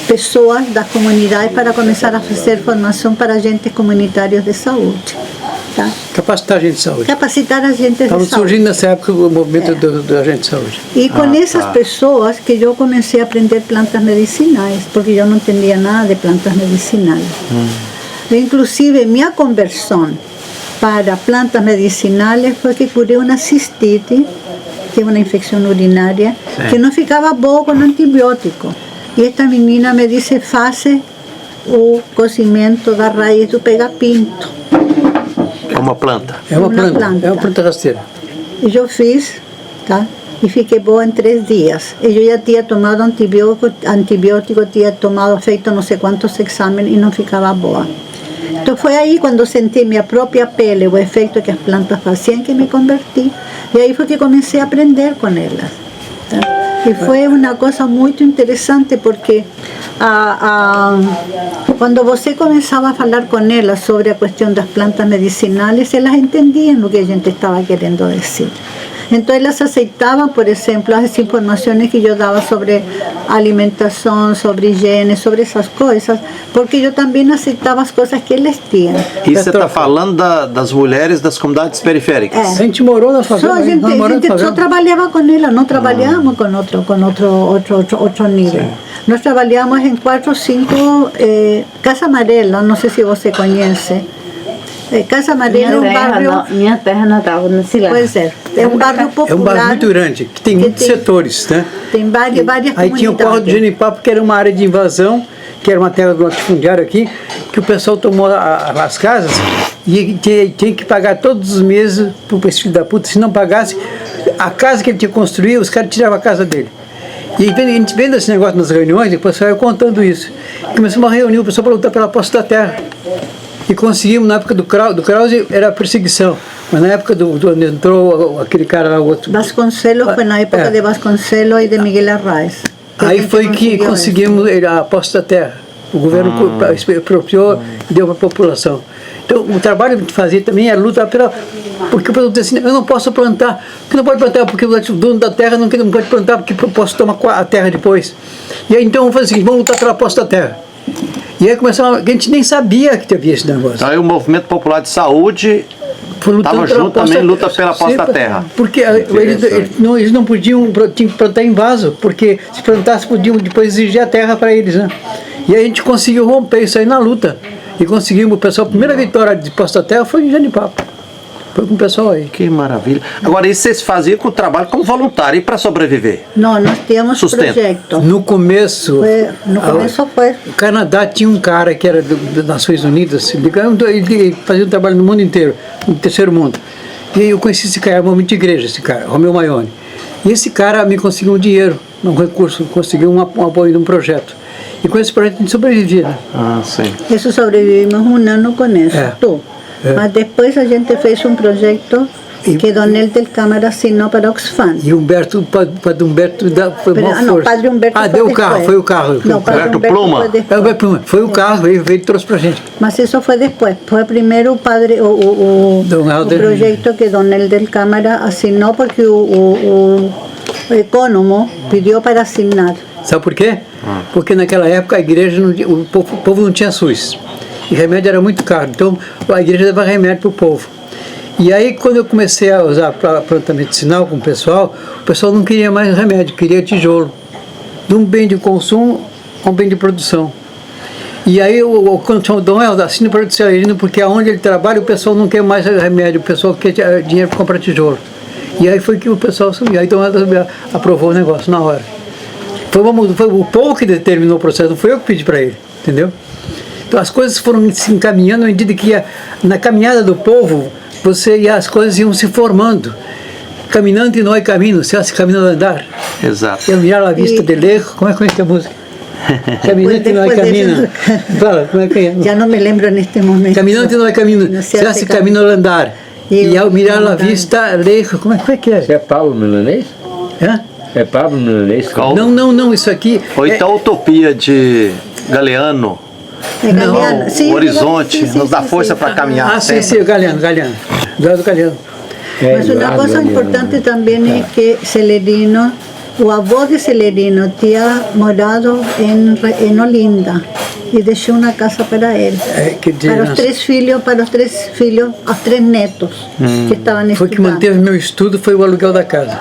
pessoas das comunidades para começar a fazer formação para agentes comunitários de saúde. Tá? Capacitar a gente de saúde. Capacitar agentes de Estava saúde. surgindo nessa época o movimento do agente de saúde. E com essas pessoas que eu comecei a aprender plantas medicinais, porque eu não entendia nada de plantas medicinais. Inclusive, minha conversão para plantas medicinais foi que curei uma cistite, que é uma infecção urinária, que não ficava boa com antibiótico. E esta menina me disse, faça o cozimento da raiz do pega-pinto. É uma planta. É uma planta rasteira. E eu fiz, tá? E fiquei boa em 3 dias. E eu já tinha tomado antibiótico, tinha feito não sei quantos exames e não ficava boa. Então foi aí quando senti minha própria pele, o efeito que as plantas faziam, que me converti. E aí foi que comecei a aprender com elas. Tá? E foi uma coisa muito interessante, porque quando você começava a falar com elas sobre a questão das plantas medicinais, elas entendiam o que a gente estava querendo dizer. Então elas aceitavam, por exemplo, as informações que eu dava sobre alimentação, sobre higiene, sobre essas coisas, porque eu também aceitava as coisas que eles tinham. E você está falando das mulheres das comunidades periféricas? A gente morou na favela. Só a gente, nós moramos na só favela. trabalhava com ela, não trabalhávamos com outro nível. Nós trabalhamos em 4 ou 5 Casa Amarela, não sei se você conhece. Casa Amarela é um bairro. Minha terra natal, nesse lado. Pois é um bairro popular. É um bairro muito grande, que tem muitos setores, né? Tem várias Aí tinha o Porto do comunidades. Genipapo, que era uma área de invasão, que era uma terra do latifundiário aqui, que o pessoal tomou as casas e tinha que pagar todos os meses para esse filho da puta. Se não pagasse, a casa que ele tinha construído, os caras tiravam a casa dele. E a gente vendo esse negócio nas reuniões, o pessoal ia contando isso. Começamos a reunir o pessoal para lutar pela posse da terra. E conseguimos, na época do Krause era perseguição, mas na época do entrou aquele cara lá, o outro. Vasconcelos foi na época de Vasconcelos e de Miguel Arraes. Aí foi que conseguimos a posse da terra. O governo apropriou e deu para a população. Então, o trabalho que fazia também era lutar porque o pessoal disse assim, eu não posso plantar. Porque não pode plantar, porque o dono da terra não pode plantar, porque eu posso tomar a terra depois. E aí, então, vamos fazer o seguinte, vamos lutar pela posse da terra. E aí começou, a gente nem sabia que havia esse negócio. Então aí o Movimento Popular de Saúde estava junto também, luta pela posse da terra. Porque eles não podiam, tinham que plantar em vaso, porque se plantasse podiam depois exigir a terra para eles, né? E aí a gente conseguiu romper isso aí na luta. E conseguimos, o pessoal, a primeira vitória de posse da terra foi em Genipapo. Foi com o pessoal aí. Que maravilha. Agora, isso vocês faziam com o trabalho como voluntário e para sobreviver? Não, nós tínhamos Sustento. projeto. No começo, Foi. o Canadá tinha um cara que era das Nações Unidas, ele fazia um trabalho no mundo inteiro, no terceiro mundo. E aí eu conheci esse cara, movimento de igreja, esse cara, Romeu Maione. E esse cara me conseguiu um dinheiro, um recurso, conseguiu um apoio de um projeto. E com esse projeto a gente sobrevivia, né? Ah, sim. Isso sobrevivimos um ano com isso. É. Mas depois a gente fez um projeto que Donel del Câmara assinou para Oxfam. E Padre Humberto foi uma Não, força. Padre Humberto deu o depois. carro, foi o carro. Não, Padre Humberto Humberto Pluma. foi depois. Humberto Pluma, foi o carro, veio e trouxe pra gente. Mas isso foi depois. Foi primeiro o Dom Helder. projeto que Donel del Câmara assinou porque o econômico pediu para assinar. Sabe por quê? Porque naquela época a igreja, o povo não tinha SUS. E remédio era muito caro. Então a igreja dava remédio para o povo. E aí quando eu comecei a usar planta medicinal com o pessoal não queria mais remédio, queria tijolo. De um bem de consumo a um bem de produção. E aí quando o Dom Helder assina para o Celerino, porque aonde ele trabalha o pessoal não quer mais remédio, o pessoal quer dinheiro para comprar tijolo. E aí foi que o pessoal subiu. Aí Dom Helder aprovou o negócio na hora. Foi o povo que determinou o processo, não foi eu que pedi para ele, entendeu? Então as coisas foram se encaminhando à medida que na caminhada do povo, as coisas iam se formando. Caminhante não é caminho, se hace caminho de andar. Exato. Eu mirar a vista de lejos, como é que é a música? Caminhante não é caminho. Fala, como é que é? Já não me lembro neste momento. Caminhante não é caminho, se hace caminho de andar. E ao mirar a vista lejos, como é que é? Você é Pablo Milanês? Hã? É Pablo Milanês? Não, isso aqui... Ou então a Utopia de Galeano. Galeano. Sim, o horizonte sim, nos dá sim, força sim. para caminhar. Sim, o Galeano. Eduardo Galeano. Mas uma coisa importante também é que Celerino, o avô de Celerino tinha morado em Olinda e deixou uma casa para ele. Para os três filhos, os 3 netos que estavam estudando. Foi que manteve meu estudo, foi o aluguel da casa.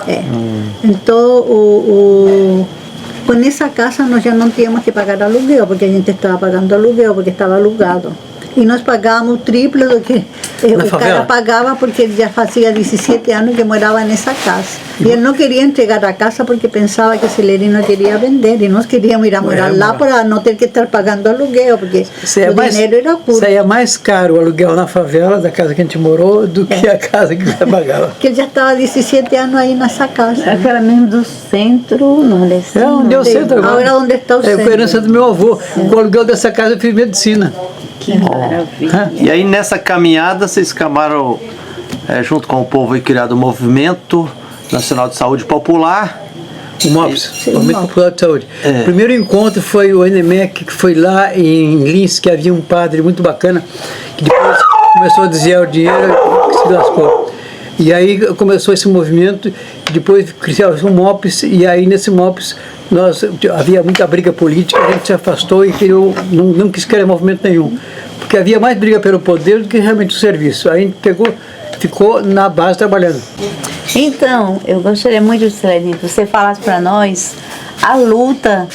Então, com essa casa nós já não tínhamos que pagar aluguel, porque a gente estava pagando aluguel, porque estava alugado. E nós pagávamos o triplo do que o cara pagava, porque ele já fazia 17 anos que morava nessa casa. E ele não queria entregar a casa porque pensava que Celerino queria vender, e nós queríamos ir a morar lá para não ter que estar pagando aluguel, porque o dinheiro era curto. Saía mais caro o aluguel na favela, da casa que a gente morou, do que a casa que você pagava. Porque ele já estava 17 anos aí nessa casa. Aquela mesmo do centro, não desse. Onde é o centro agora? Agora onde está o centro. Foi a herança do meu avô. Com o aluguel dessa casa eu fiz medicina. Que maravilha. E aí nessa caminhada vocês camaram, junto com o povo, aí, criado o Movimento Nacional de Saúde Popular. O MOPS, Movimento Popular de Saúde. O primeiro encontro foi o NMEC, que foi lá em Lins, que havia um padre muito bacana, que depois começou a desviar o dinheiro e se lascou. E aí começou esse movimento, depois criou o MOPS, e aí nesse MOPS havia muita briga política, a gente se afastou e não quis querer movimento nenhum, porque havia mais briga pelo poder do que realmente o serviço. Aí a gente ficou na base trabalhando. Então, eu gostaria muito, Celene, que você falasse para nós a luta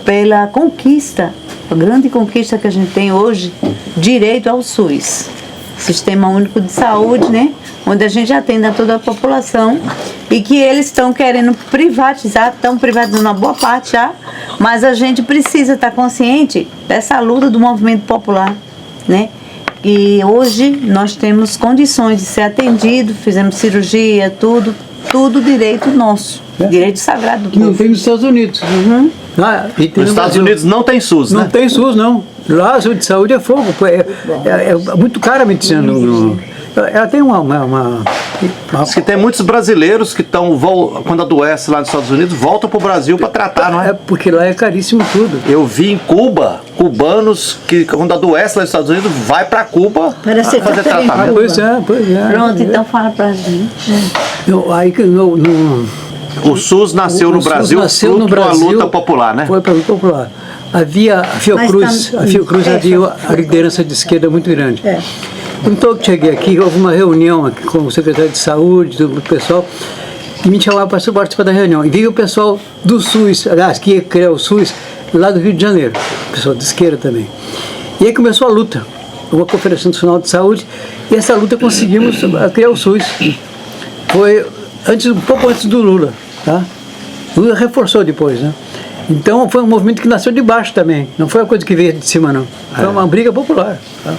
pela conquista, a grande conquista que a gente tem hoje, direito ao SUS, Sistema Único de Saúde, né? Onde a gente atende a toda a população e que eles estão querendo privatizar, estão privatizando uma boa parte já, mas a gente precisa estar consciente dessa luta do movimento popular, né? E hoje nós temos condições de ser atendido, fizemos cirurgia, tudo direito nosso, direito sagrado do Que não povo. tem nos Estados Unidos. E tem Nos Estados Unidos não tem SUS, não né? tem SUS, não. Lá a de saúde é fogo. É muito cara a medicina. Ela tem Diz que tem muitos brasileiros que quando adoecem lá nos Estados Unidos, voltam para o Brasil para tratar, não é? É porque lá é caríssimo tudo. Eu vi em Cuba, cubanos que quando adoecem lá nos Estados Unidos, vai para Cuba Para ser fazer tratado em tratamento. Pois é. Pronto, então fala pra gente. O SUS nasceu no o SUS Brasil nasceu fruto no de uma Brasil, luta popular, né? Foi para a luta popular. Havia a Fiocruz havia a liderança de esquerda muito grande. Então eu cheguei aqui, houve uma reunião aqui com o secretário de saúde, do pessoal, e me chamaram para participar da reunião. E veio o pessoal do SUS, aliás, que ia criar o SUS, lá do Rio de Janeiro, pessoal de esquerda também. E aí começou a luta, uma Conferência Nacional de Saúde, e essa luta conseguimos criar o SUS. Foi um pouco antes do Lula, tá? Lula reforçou depois, né? Então foi um movimento que nasceu de baixo também, não foi uma coisa que veio de cima, não. Foi uma briga popular. Tá?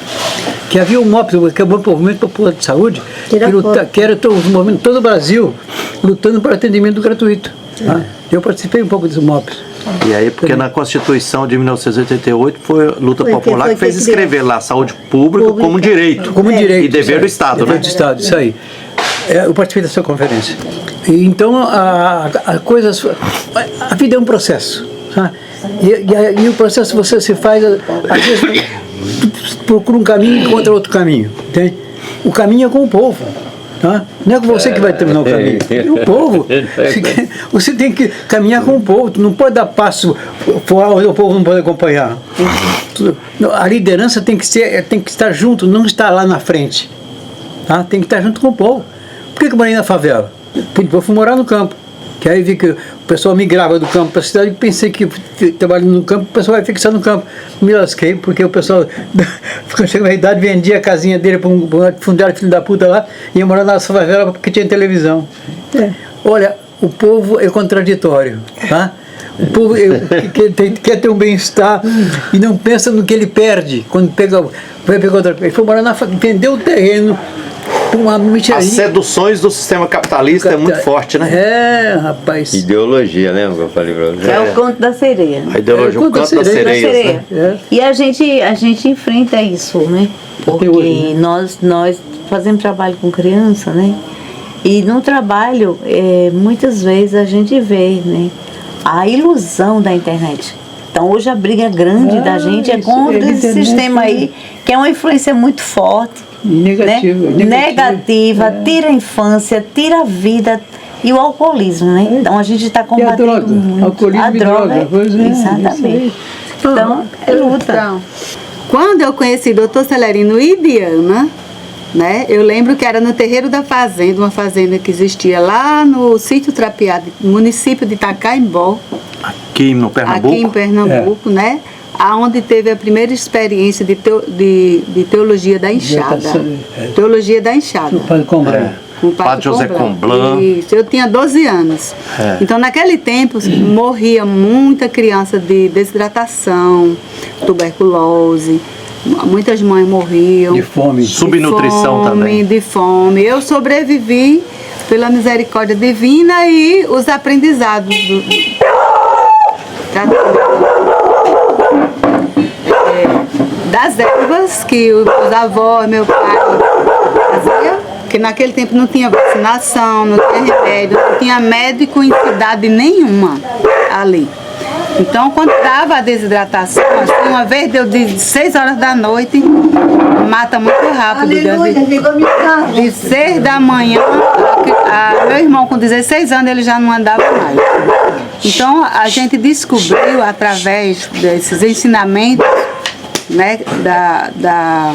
Que havia o MOPS, que é o Movimento Popular de Saúde, que era o movimento todo o Brasil lutando por atendimento gratuito. Tá? Eu participei um pouco desse MOPS. E aí, porque na Constituição de 1988 foi a luta popular que fez escrever lá a saúde pública como um direito. Como direito. E dever do Estado, dever né? do Estado, isso aí. Eu participei dessa conferência. E, então, a vida é um processo. Tá? E o processo você se faz, às vezes, tu procura um caminho e encontra outro caminho. Entende? O caminho é com o povo. Tá? Não é com você que vai terminar o caminho, é o povo. Você tem que caminhar com o povo, tu não pode dar passo fora onde o povo não pode acompanhar. A liderança tem que estar junto, não estar lá na frente. Tá? Tem que estar junto com o povo. Por que eu morei na favela? Porque eu fui morar no campo. Que aí vi que o pessoal migrava do campo para a cidade e pensei que trabalhando no campo, o pessoal vai fixar no campo. Me lasquei, porque o pessoal, quando chegou a idade, vendia a casinha dele para um fundário filho da puta lá, e ia morar na favela porque tinha televisão. Olha, o povo é contraditório, tá? O povo quer ter um bem-estar e não pensa no que ele perde quando vai pegar outra coisa. Ele foi morar na favela, vendeu o terreno. As seduções do sistema capitalista é muito forte, né? É, rapaz. Ideologia, lembra que eu falei pra você? É o conto da sereia. A ideologia, o canto das sereias, né? E a gente enfrenta isso, né? Porque hoje, né? nós fazemos trabalho com criança, né? E no trabalho, muitas vezes a gente vê, né? A ilusão da internet. Então hoje a briga grande da gente é contra esse sistema aí, que é uma influência muito forte. Negativa, tira a infância, tira a vida e o alcoolismo, né? Então a gente está combatendo muito alcoolismo a droga. Pois é, exatamente. Então, é luta. Então, quando eu conheci o Dr. Celerino e Diana, né, eu lembro que era no terreiro da fazenda, uma fazenda que existia lá no sítio Trapiá, município de Itacaimbó. Aqui no Pernambuco. Aqui em Pernambuco, né? Aonde teve a primeira experiência de teologia da enxada. Teologia da enxada. O padre Comblan. Com o Padre José Comblan. Isso, eu tinha 12 anos. Então, naquele tempo, morria muita criança de desidratação, tuberculose. Muitas mães morriam. De fome. Subnutrição também. De fome. Eu sobrevivi pela misericórdia divina e os aprendizados das ervas que os avós, meu pai fazia, porque naquele tempo não tinha vacinação, não tinha remédio, não tinha médico em cidade nenhuma ali. Então, quando dava a desidratação, assim, uma vez deu de 6 horas da noite, mata muito rápido. De 6 da manhã, meu irmão com 16 anos, ele já não andava mais. Então, a gente descobriu, através desses ensinamentos, né, da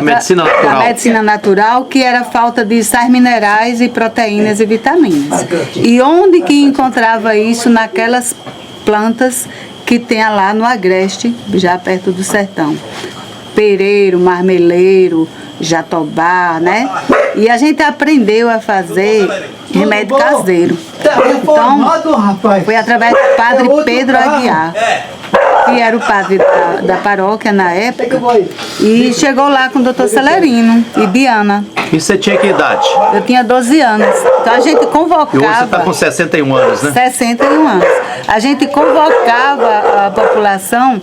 medicina natural. Da medicina natural, que era falta de sais minerais e proteínas e vitaminas. E onde que encontrava isso? Naquelas plantas que tem lá no Agreste, já perto do sertão. Pereiro, marmeleiro, jatobá, né? E a gente aprendeu a fazer remédio caseiro. Então, foi através do padre Pedro Aguiar, que era o padre da paróquia na época, e chegou lá com o doutor Celerino e Diana. E você tinha que idade? Eu tinha 12 anos. Então a gente convocava... E hoje você está com 61 anos, né? 61 anos. A gente convocava a população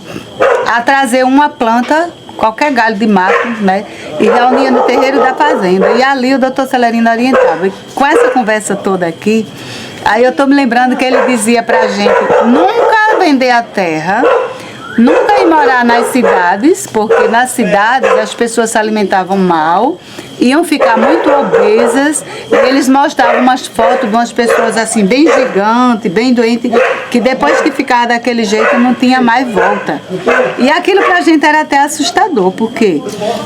a trazer uma planta, qualquer galho de mato, né? E reunia no terreiro da fazenda. E ali o doutor Celerino orientava. E com essa conversa toda aqui, aí eu estou me lembrando que ele dizia pra gente nunca vender a terra, nunca ir morar nas cidades, porque nas cidades as pessoas se alimentavam mal, iam ficar muito obesas, e eles mostravam umas fotos de umas pessoas assim, bem gigantes, bem doentes, que depois que ficava daquele jeito não tinha mais volta. E aquilo pra gente era até assustador, porque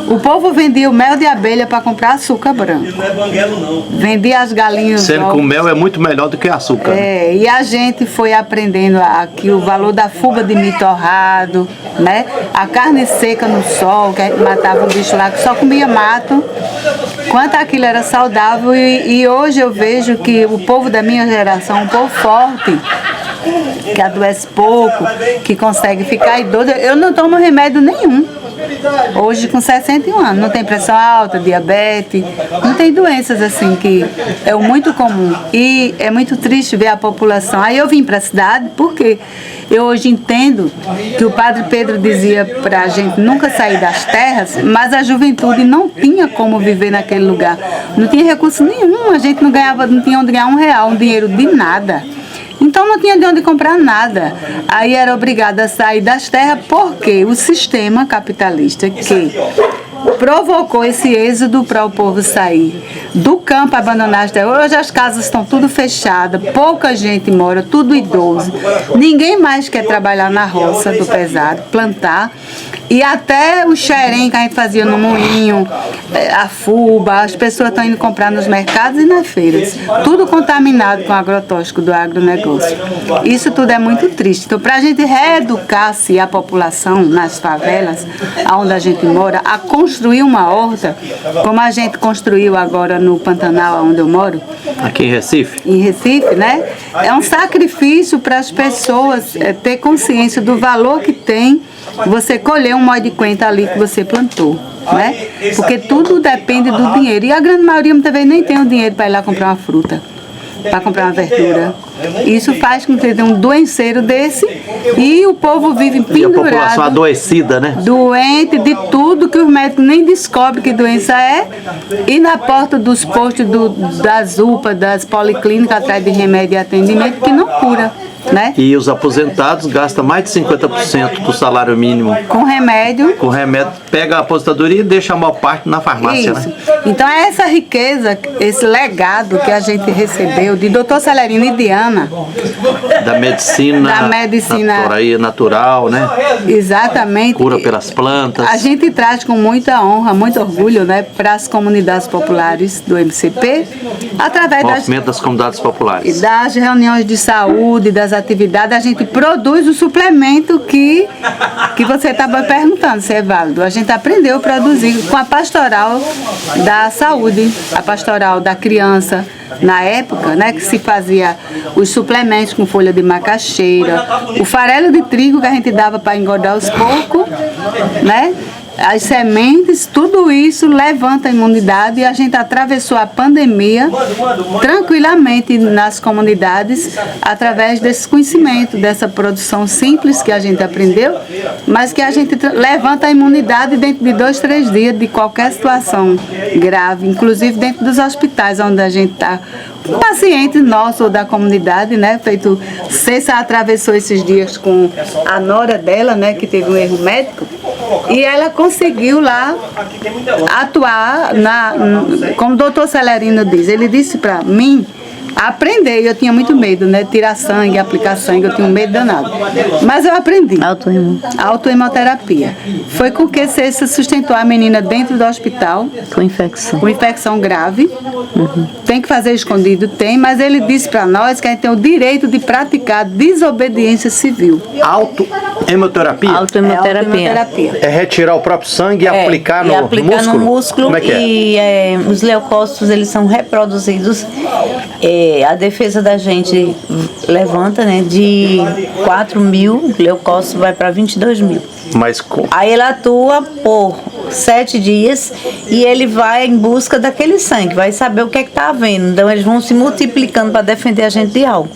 o povo vendia o mel de abelha para comprar açúcar branco. Vendia as galinhas. Sendo que o mel é muito melhor do que açúcar. É, e a gente foi aprendendo aqui o valor da fuga de milho torrado, né? A carne seca no sol, que matava um bicho lá que só comia mato. Quanto aquilo era saudável, e hoje eu vejo que o povo da minha geração, um povo forte, que adoece pouco, que consegue ficar idoso. Eu não tomo remédio nenhum. Hoje com 61 anos, não tem pressão alta, diabetes, não tem doenças assim que é muito comum. E é muito triste ver a população. Aí eu vim para a cidade porque eu hoje entendo que o padre Pedro dizia para a gente nunca sair das terras, mas a juventude não tinha como viver naquele lugar. Não tinha recurso nenhum, a gente não ganhava, não tinha onde ganhar R$1, um dinheiro de nada. Então não tinha de onde comprar nada. Aí era obrigada a sair das terras porque o sistema capitalista que provocou esse êxodo para o povo sair do campo, abandonar as terras. Hoje as casas estão tudo fechadas, pouca gente mora, tudo idoso. Ninguém mais quer trabalhar na roça do pesado, plantar. E até o xerém que a gente fazia no moinho, a fuba, as pessoas estão indo comprar nos mercados e nas feiras. Tudo contaminado com agrotóxico do agronegócio. Isso tudo é muito triste. Então, para a gente reeducar-se a população nas favelas, onde a gente mora, a construir uma horta, como a gente construiu agora no Pantanal, onde eu moro. Aqui em Recife? Em Recife, né? É um sacrifício para as pessoas ter consciência do valor que tem você colher um molho de coentro ali que você plantou, né? Porque tudo depende do dinheiro. E a grande maioria muitas vezes nem tem o dinheiro para ir lá comprar uma fruta, para comprar uma verdura. Isso faz com que tenha um doenceiro desse e o povo vive pendurado. E a população adoecida, né? Doente de tudo que os médicos nem descobrem que doença é. E na porta dos postos das UPA, das policlínicas, atrás de remédio e atendimento que não cura, né? E os aposentados gastam mais de 50% do salário mínimo. Com remédio. Com remédio, pega a aposentadoria e deixa a maior parte na farmácia, Isso. né? Então é essa riqueza, esse legado que a gente recebeu de Dr. Celerino e Diana. Da medicina natural, né? Exatamente. Cura pelas plantas. A gente traz com muita honra, muito orgulho, né, para as comunidades populares do MCP, através Movimento das comunidades populares. Das reuniões de saúde, das atividades, a gente produz o suplemento que você estava perguntando se é válido. A gente aprendeu a produzir com a pastoral da saúde, a pastoral da criança, na época, né, que se fazia os suplementos com folha de macaxeira, o farelo de trigo que a gente dava para engordar os porcos, né? As sementes, tudo isso levanta a imunidade e a gente atravessou a pandemia tranquilamente nas comunidades através desse conhecimento, dessa produção simples que a gente aprendeu, mas que a gente levanta a imunidade dentro de 2, 3 dias de qualquer situação grave, inclusive dentro dos hospitais onde a gente está paciente nosso da comunidade, né? Feito, Cessa atravessou esses dias com a nora dela, né? Que teve um erro médico. E ela conseguiu lá atuar, como o doutor Celerino diz. Ele disse para mim aprender, eu tinha muito medo, né? Tirar sangue, aplicar sangue, eu tinha um medo danado. Mas eu aprendi. Autohemoterapia. Foi com que Cessa sustentou a menina dentro do hospital. Com infecção grave. Tem que fazer escondido? Tem, mas ele disse para nós que a gente tem o direito de praticar desobediência civil. Autohemoterapia? Autohemoterapia. É retirar o próprio sangue e aplicar no músculo? Como é que é? E os leucócitos, eles são reproduzidos. A defesa da gente levanta, né, de 4.000 leucócitos vai para 22.000. Mas aí ele atua por 7 dias e ele vai em busca daquele sangue, vai saber o que é que está havendo. Então eles vão se multiplicando para defender a gente de algo.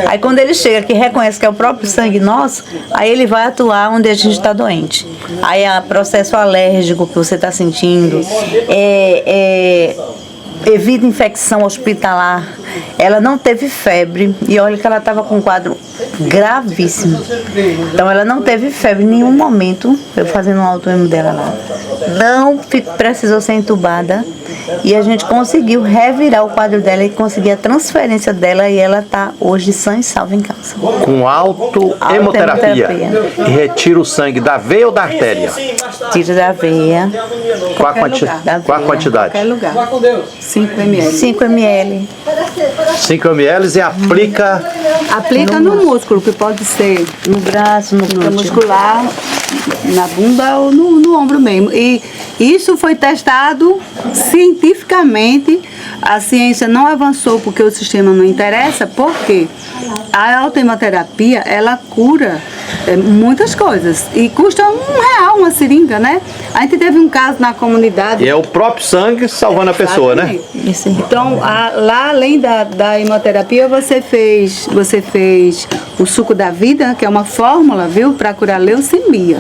Aí quando ele chega que reconhece que é o próprio sangue nosso, aí ele vai atuar onde a gente está doente. Aí há processo alérgico que você está sentindo, evita infecção hospitalar. Ela não teve febre e olha que ela estava com um quadro gravíssimo. Então ela não teve febre em nenhum momento, eu fazendo um autohemo dela lá. Não precisou ser entubada e a gente conseguiu revirar o quadro dela e conseguir a transferência dela e ela está hoje sã e salva em casa. Com autohemoterapia. E retira o sangue da veia ou da artéria? Tira da veia. Qual a quantidade? Qualquer lugar. 5 ml. 5 ml. 5 ml e aplica... Aplica no músculo, que pode ser no braço, no glúteo muscular, na bunda ou no ombro mesmo. E isso foi testado cientificamente. A ciência não avançou porque o sistema não interessa, porque a autohemoterapia, ela cura muitas coisas e custa R$1 uma seringa, né? A gente teve um caso na comunidade. E é o próprio sangue salvando a pessoa, né? Isso. Então, lá além da hemoterapia, você fez o suco da vida, que é uma fórmula, viu, para curar leucemia.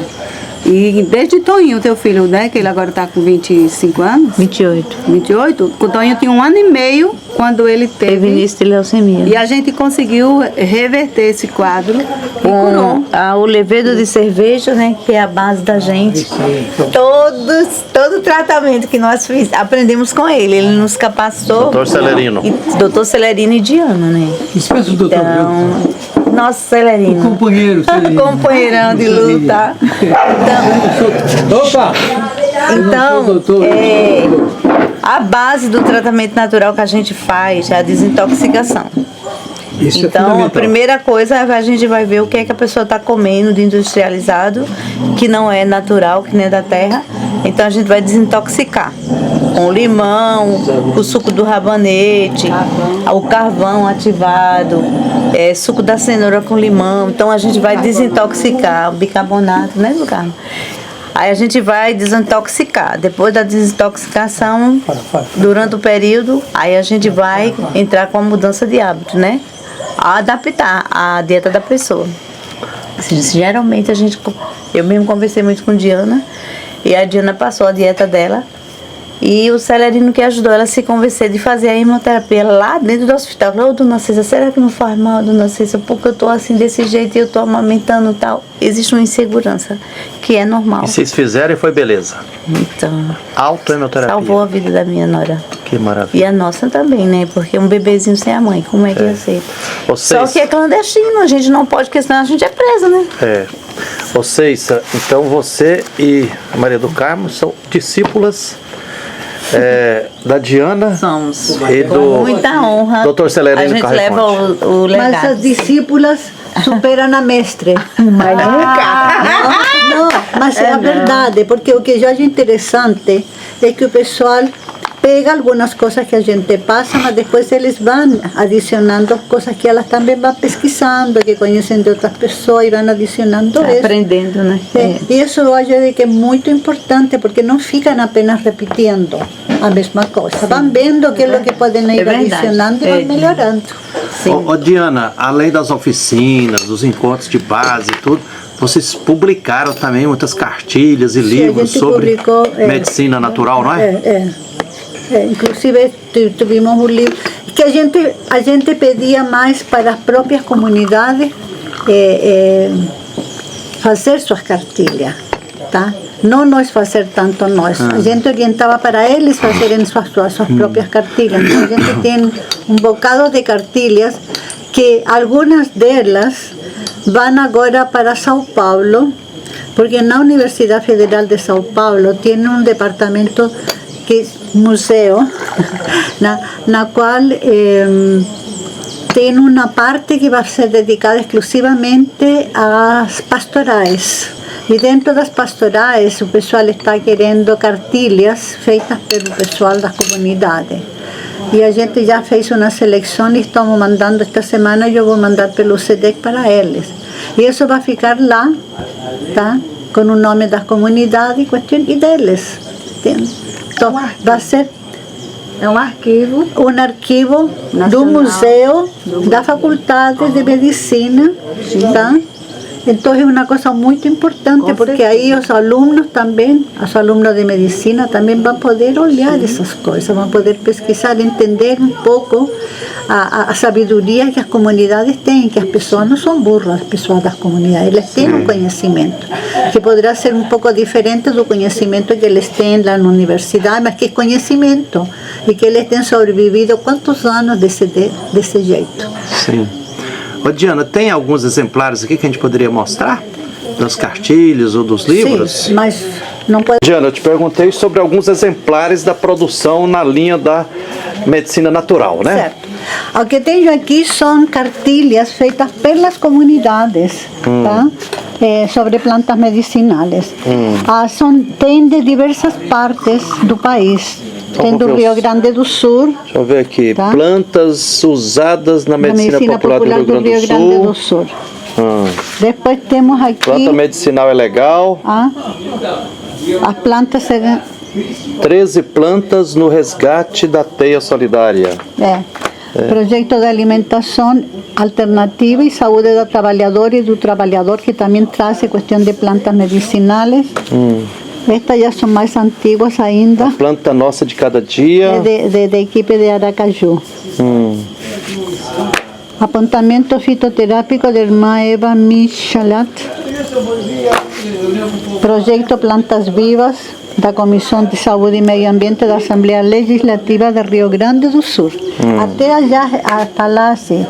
E desde Toninho, teu filho, né, que ele agora está com 25 anos? 28. 28? O Toninho tinha 1 ano e meio quando ele teve início de leucemia. E a gente conseguiu reverter esse quadro e curou. O levedo de cerveja, né, que é a base da gente. Todo o tratamento que nós aprendemos com ele. Ele nos capacitou. Doutor Celerino. Doutor Celerino e Diana, né? Espécie do doutor. Então, nosso Celerino. O companheiro. Companheirão de luta. Então, a base do tratamento natural que a gente faz é a desintoxicação. Isso então, a primeira coisa, a gente vai ver o que é que a pessoa está comendo de industrializado, que não é natural, que nem é da terra. Então, a gente vai desintoxicar com limão, o suco do rabanete, o carvão ativado, suco da cenoura com limão. Então, a gente vai desintoxicar o bicarbonato, né, do carro? Aí a gente vai desintoxicar. Depois da desintoxicação, durante o período, aí a gente vai entrar com a mudança de hábito, né? Adaptar a dieta da pessoa. Geralmente eu mesmo conversei muito com Diana e a Diana passou a dieta dela e o Celerino que ajudou ela a se convencer de fazer a hemoterapia lá dentro do hospital. Falou, dona Cissa, será que não faz mal, dona Cissa? Porque eu tô assim desse jeito e eu tô amamentando e tal. Existe uma insegurança que é normal. E vocês fizeram e foi beleza? Então, autohemoterapia. salvou a vida da minha nora. Que maravilha. E a nossa também, né? Porque um bebezinho sem a mãe, como é que ia ser? Só que é clandestino, a gente não pode, porque senão a gente é presa, né? Vocês, então você e a Maria do Carmo são discípulas da Diana. Somos. E do Com muita honra. Dr. Celerino. A gente leva o legado. Mas as discípulas superam a mestre. Mas não, mas é a verdade, porque o que eu acho interessante é que o pessoal pega algumas coisas que a gente passa, mas depois eles vão adicionando coisas que elas também vão pesquisando, que conhecem de outras pessoas e vão adicionando isso. Aprendendo, né? E isso eu acho que é muito importante, porque não ficam apenas repetindo a mesma coisa. Vão vendo o que é o que podem ir adicionando e vão melhorando. Ô, Diana, além das oficinas, dos encontros de base e tudo, vocês publicaram também muitas cartilhas e livros sobre medicina natural, não é? Inclusive, tuvimos um livro que porque a gente pedia mais para as próprias comunidades fazer suas cartilhas, tá? Não nós fazer tanto nós. A gente orientava para eles fazerem suas próprias cartilhas. Então, a gente tem um bocado de cartilhas que algumas delas vão agora para São Paulo, porque na Universidade Federal de São Paulo tem um departamento que é museu, na qual tem uma parte que vai ser dedicada exclusivamente às pastorais. E dentro das pastorais, o pessoal está querendo cartilhas feitas pelo pessoal das comunidades. E a gente já fez uma seleção e estamos mandando esta semana, eu vou mandar pelo SEDEC para eles. E isso vai ficar lá, tá? Com o nome das comunidades e deles. Então, vai ser um arquivo do nacional, museu da Faculdade de Medicina, tá? Então é uma coisa muito importante, porque aí os alunos de medicina também vão poder olhar essas coisas, vão poder pesquisar, entender um pouco a sabedoria que as comunidades têm, que as pessoas não são burras, as pessoas das comunidades, eles têm um conhecimento, que poderá ser um pouco diferente do conhecimento que eles têm lá na universidade, mas que é conhecimento, e que eles têm sobrevivido quantos anos desse jeito. Sim. Ô Diana, tem alguns exemplares aqui que a gente poderia mostrar? Das cartilhas ou dos livros? Sim, mas não pode... Diana, eu te perguntei sobre alguns exemplares da produção na linha da medicina natural, né? Certo. O que tenho aqui são cartilhas feitas pelas comunidades, tá? Sobre plantas medicinais. Tem de diversas partes do país. Tem do Rio Grande do Sul. Deixa eu ver aqui. Tá? Plantas usadas na medicina popular do Rio Grande do Sul. Depois temos aqui... Planta medicinal é legal. As plantas... 13 plantas no resgate da teia solidária. Projeto de alimentação alternativa e saúde do trabalhador, que também traz a questão de plantas medicinais. Estas já são mais antiguas ainda. A planta nossa de cada dia. É da equipe de Aracaju. Apontamento fitoterápico da irmã Eva Michalat. Projeto Plantas Vivas da Comissão de Saúde e Meio Ambiente da Assembleia Legislativa de Rio Grande do Sul. Até allá, hasta lá, assim.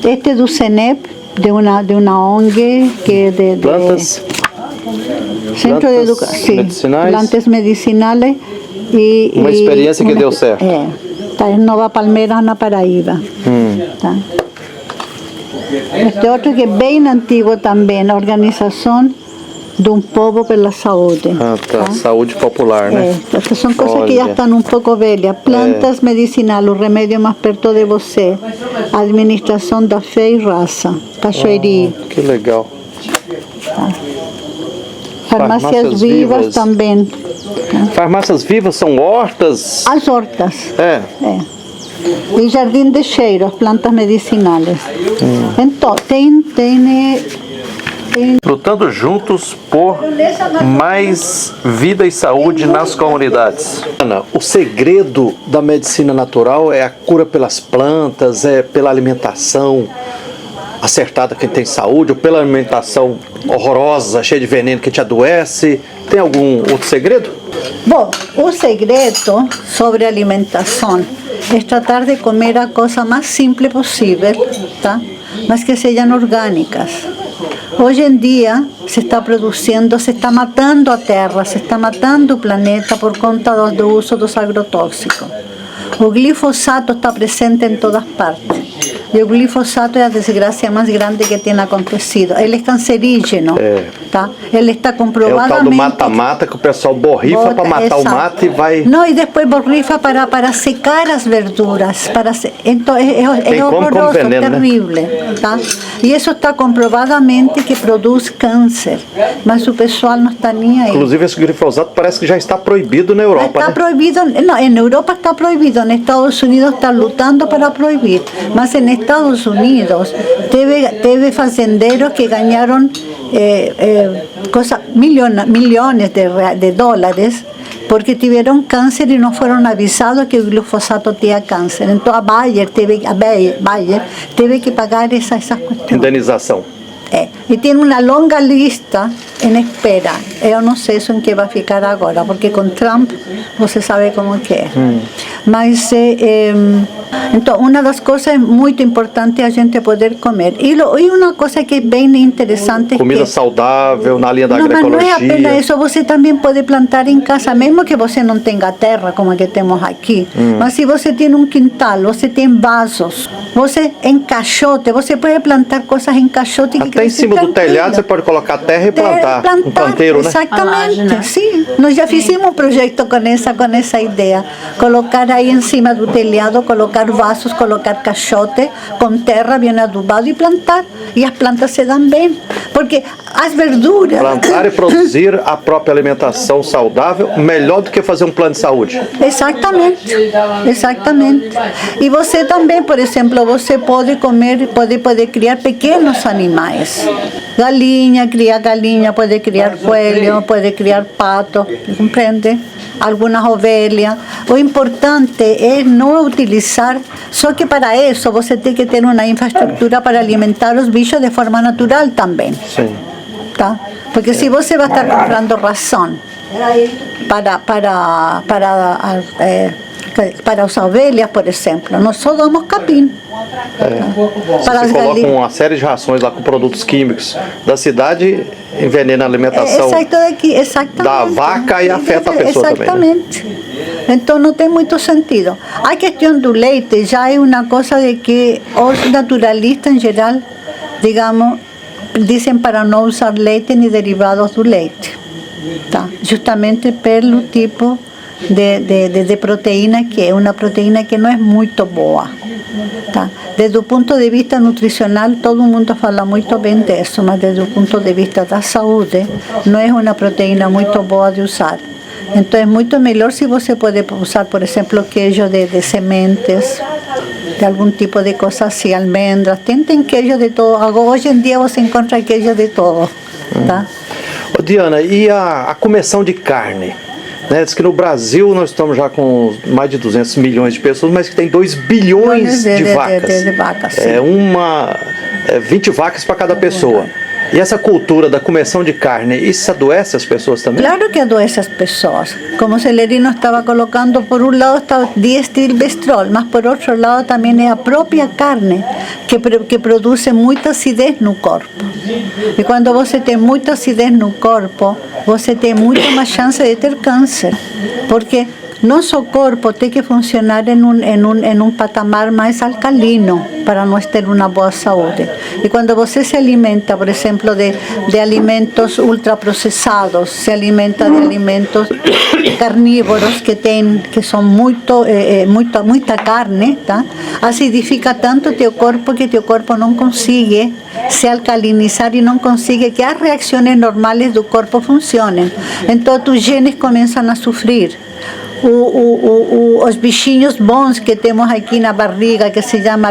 Este do CENEP, de uma ONG que é de plantas. Centro de Educação. Medicinais. Plantas medicinais. Uma experiência que deu certo. Está em Nova Palmeira, na Paraíba. Tá. Este outro que é bem antigo também, a Organização de um Povo pela Saúde. Tá. Saúde popular, né? Estas são coisas que já estão um pouco velhas. Plantas medicinais, o remédio mais perto de você. Administração da fé e raça. Cachoeiri. Que legal. Farmácias vivas também. Farmácias vivas são hortas? As hortas. E jardim de cheiro, as plantas medicinais. Então, tem Lutando juntos por mais vida e saúde nas comunidades. Ana, o segredo da medicina natural é a cura pelas plantas, é pela alimentação acertada quem tem saúde, ou pela alimentação horrorosa, cheia de veneno que te adoece. Tem algum outro segredo? Bom, o segredo sobre alimentação é tratar de comer a coisa mais simples possível, tá? Mas que sejam orgânicas. Hoje em dia se está matando a terra, se está matando o planeta por conta do uso dos agrotóxicos. O glifosato está presente em todas partes. E o glifosato é a desgraça mais grande que tem acontecido. Ele é cancerígeno, tá? Ele está comprovadamente... É o tal do mata-mata que o pessoal borrifa para matar o mato e vai... Não, e depois borrifa para secar as verduras. Então é horroroso, veneno, terrível, né? Tá? E isso está comprovadamente que produz câncer. Mas o pessoal não está nem aí. Inclusive esse glifosato parece que já está proibido na Europa, Está proibido, não, em Europa está proibido, nos Estados Unidos está lutando para proibir, mas em Estados Unidos teve fazendeiros que ganharam milhões de dólares porque tuvieron cáncer y no fueron avisados que el glifosato tenía cáncer. Entonces a Bayer teve que pagar esas cuestiones. Indenização. E tem uma longa lista em espera. Eu não sei isso em que vai ficar agora, porque com Trump você sabe como que é. Mas, então, uma das coisas muito importantes é a gente poder comer. E uma coisa que é bem interessante Comida é que... saudável, na linha da Não, mas não agroecologia. é apenas isso, você também pode plantar em casa, mesmo que você não tenha terra, como a que temos aqui. Mas se você tem um quintal, você tem vasos, você em caixote, você pode plantar coisas em caixote que Até em cima do telhado você pode colocar terra e plantar. Um planteiro, né? Exatamente, né? sim. Nós já fizemos um projeto com essa ideia. Colocar aí em cima do telhado, colocar vasos, colocar caixote com terra bem adubado e plantar. E as plantas se dão bem. Porque as verduras... Plantar e produzir a própria alimentação saudável, melhor do que fazer um plano de saúde. Exatamente, exatamente. E você também, por exemplo, você pode comer, pode criar pequenos animais. Galinha, pode criar coelho, pode criar pato, compreende? Algumas ovelhas. O importante é não utilizar, só que para isso você tem que ter uma infraestrutura para alimentar os bichos de forma natural também. Sim. Tá? Porque se você vai estar comprando ração para as ovelhas, por exemplo, nós só damos capim. Para Você as coloca galinhas. uma série de rações lá com produtos químicos da cidade, envenena a alimentação Exatamente. da vaca e afeta a pessoa exatamente. Também. Né? Então não tem muito sentido. A questão do leite já é uma coisa de que os naturalistas em geral, digamos, dizem para não usar leite nem derivados do leite. Tá? Justamente pelo tipo de proteína que é uma proteína que não é muito boa. Tá? Desde o ponto de vista nutricional, todo mundo fala muito bem disso, mas desde o ponto de vista da saúde, não é uma proteína muito boa de usar. Então é muito melhor se você pode usar, por exemplo, queijo de sementes, de algum tipo de coisa assim, almendras. Tem queijo de todo. Hoje em dia você encontra queijo de todo. Tá? Ô, Diana, e a começão de carne? Né? Diz que no Brasil nós estamos já com mais de 200 milhões de pessoas, mas que tem 2 bilhões de vacas. De vacas, sim. 20 vacas para cada pessoa. E essa cultura da começão de carne, isso adoece as pessoas também? Claro que adoece as pessoas. Como Celerino estava colocando, por um lado está o diestilbestrol, mas por outro lado também é a própria carne que produz muita acidez no corpo. E quando você tem muita acidez no corpo, você tem muito mais chance de ter câncer. Porque nosso corpo tem que funcionar em um patamar mais alcalino para nós ter uma boa saúde. E quando você se alimenta, por exemplo, de alimentos ultraprocessados, se alimenta de alimentos carnívoros que são muita carne, tá? Acidifica tanto teu corpo que teu corpo não consegue se alcalinizar e não consegue que as reações normais do corpo funcionem. Então, os genes começam a sofrer. Os bichinhos bons que temos aqui na barriga, que se chama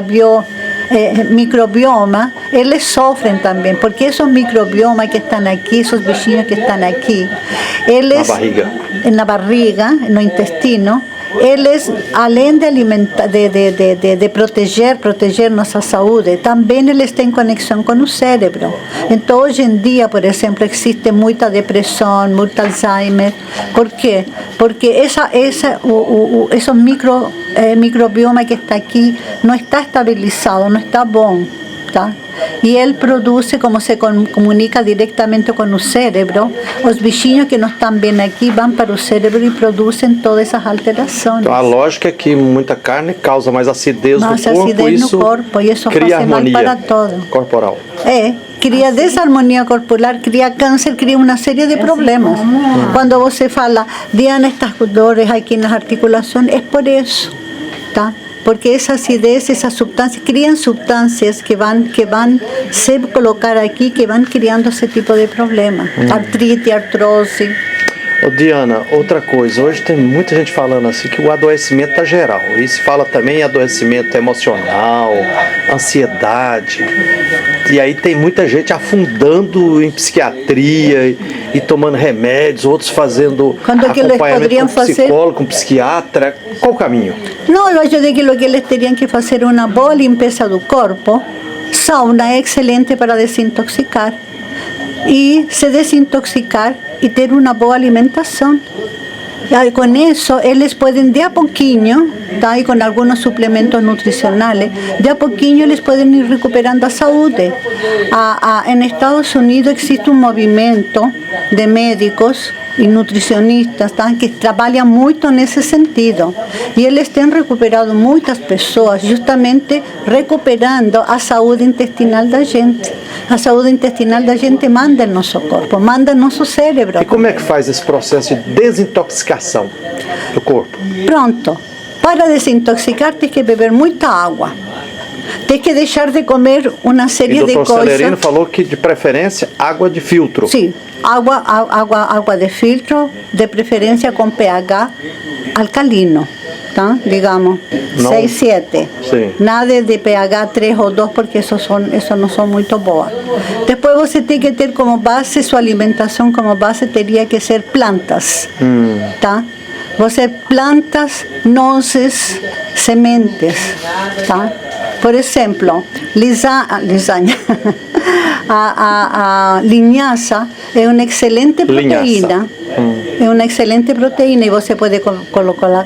microbioma, eles sofrem também, porque esses microbiomas que estão aqui, esses bichinhos que estão aqui, eles na barriga, no intestino, eles, além de alimentar, de proteger nossa saúde, também eles têm conexão com o cérebro. Então, hoje em dia, por exemplo, existe muita depressão, muito Alzheimer. Por quê? Porque esse microbioma que está aqui não está estabilizado, não está bom. Tá? E ele produz, como se comunica diretamente com o cérebro, os bichinhos que não estão bem aqui vão para o cérebro e produzem todas essas alterações. Então a lógica é que muita carne causa mais acidez no corpo, acidez isso no corpo, e isso cria faz mal harmonia para todo. corporal. Cria desarmonia corporal, cria câncer, cria uma série de problemas. Quando você fala, Diana, estas dores aqui nas articulações, é por isso, tá? Porque essa acidez, essas substâncias, criam substâncias que vão se colocar aqui, que vão criando esse tipo de problema. Artrite, artrose. Ô Diana, outra coisa, hoje tem muita gente falando assim que o adoecimento tá geral. E se fala também em adoecimento emocional, ansiedade. E aí tem muita gente afundando em psiquiatria e tomando remédios, outros fazendo Quando é que eles acompanhamento poderiam com fazer? psicólogo, com psiquiatra. Qual o caminho? No, eu acho de que lo que eles teriam que fazer uma boa limpeza do corpo. Sauna é excelente para desintoxicar. Y se desintoxicar y tener una buena alimentación. Y con eso, ellos pueden de a poquinho, y con algunos suplementos nutricionales, de a poquinho les pueden ir recuperando la salud. En Estados Unidos existe un movimiento de médicos y nutricionistas que trabajan mucho en ese sentido. Y ellos han recuperado muchas personas, justamente recuperando a salud intestinal da gente. A saúde intestinal da gente manda no nosso corpo, manda no nosso cérebro. E como é que faz esse processo de desintoxicação do corpo? Pronto. Para desintoxicar, tem que beber muita água. Tem que deixar de comer uma série de coisas. O Dr. Celerino coisas. falou que, de preferência, água de filtro. Sim, água de filtro, de preferência com pH alcalino. Tá? Digamos, Não. 6, 7. Sim. Nada de pH 3 ou 2, porque isso não são muito boas. Depois você tem que ter como base, sua alimentação como base teria que ser plantas. Tá? Você plantas, nozes, sementes. Tá? Por exemplo, lisanha. A linhaça é uma excelente proteína. É uma excelente proteína e você pode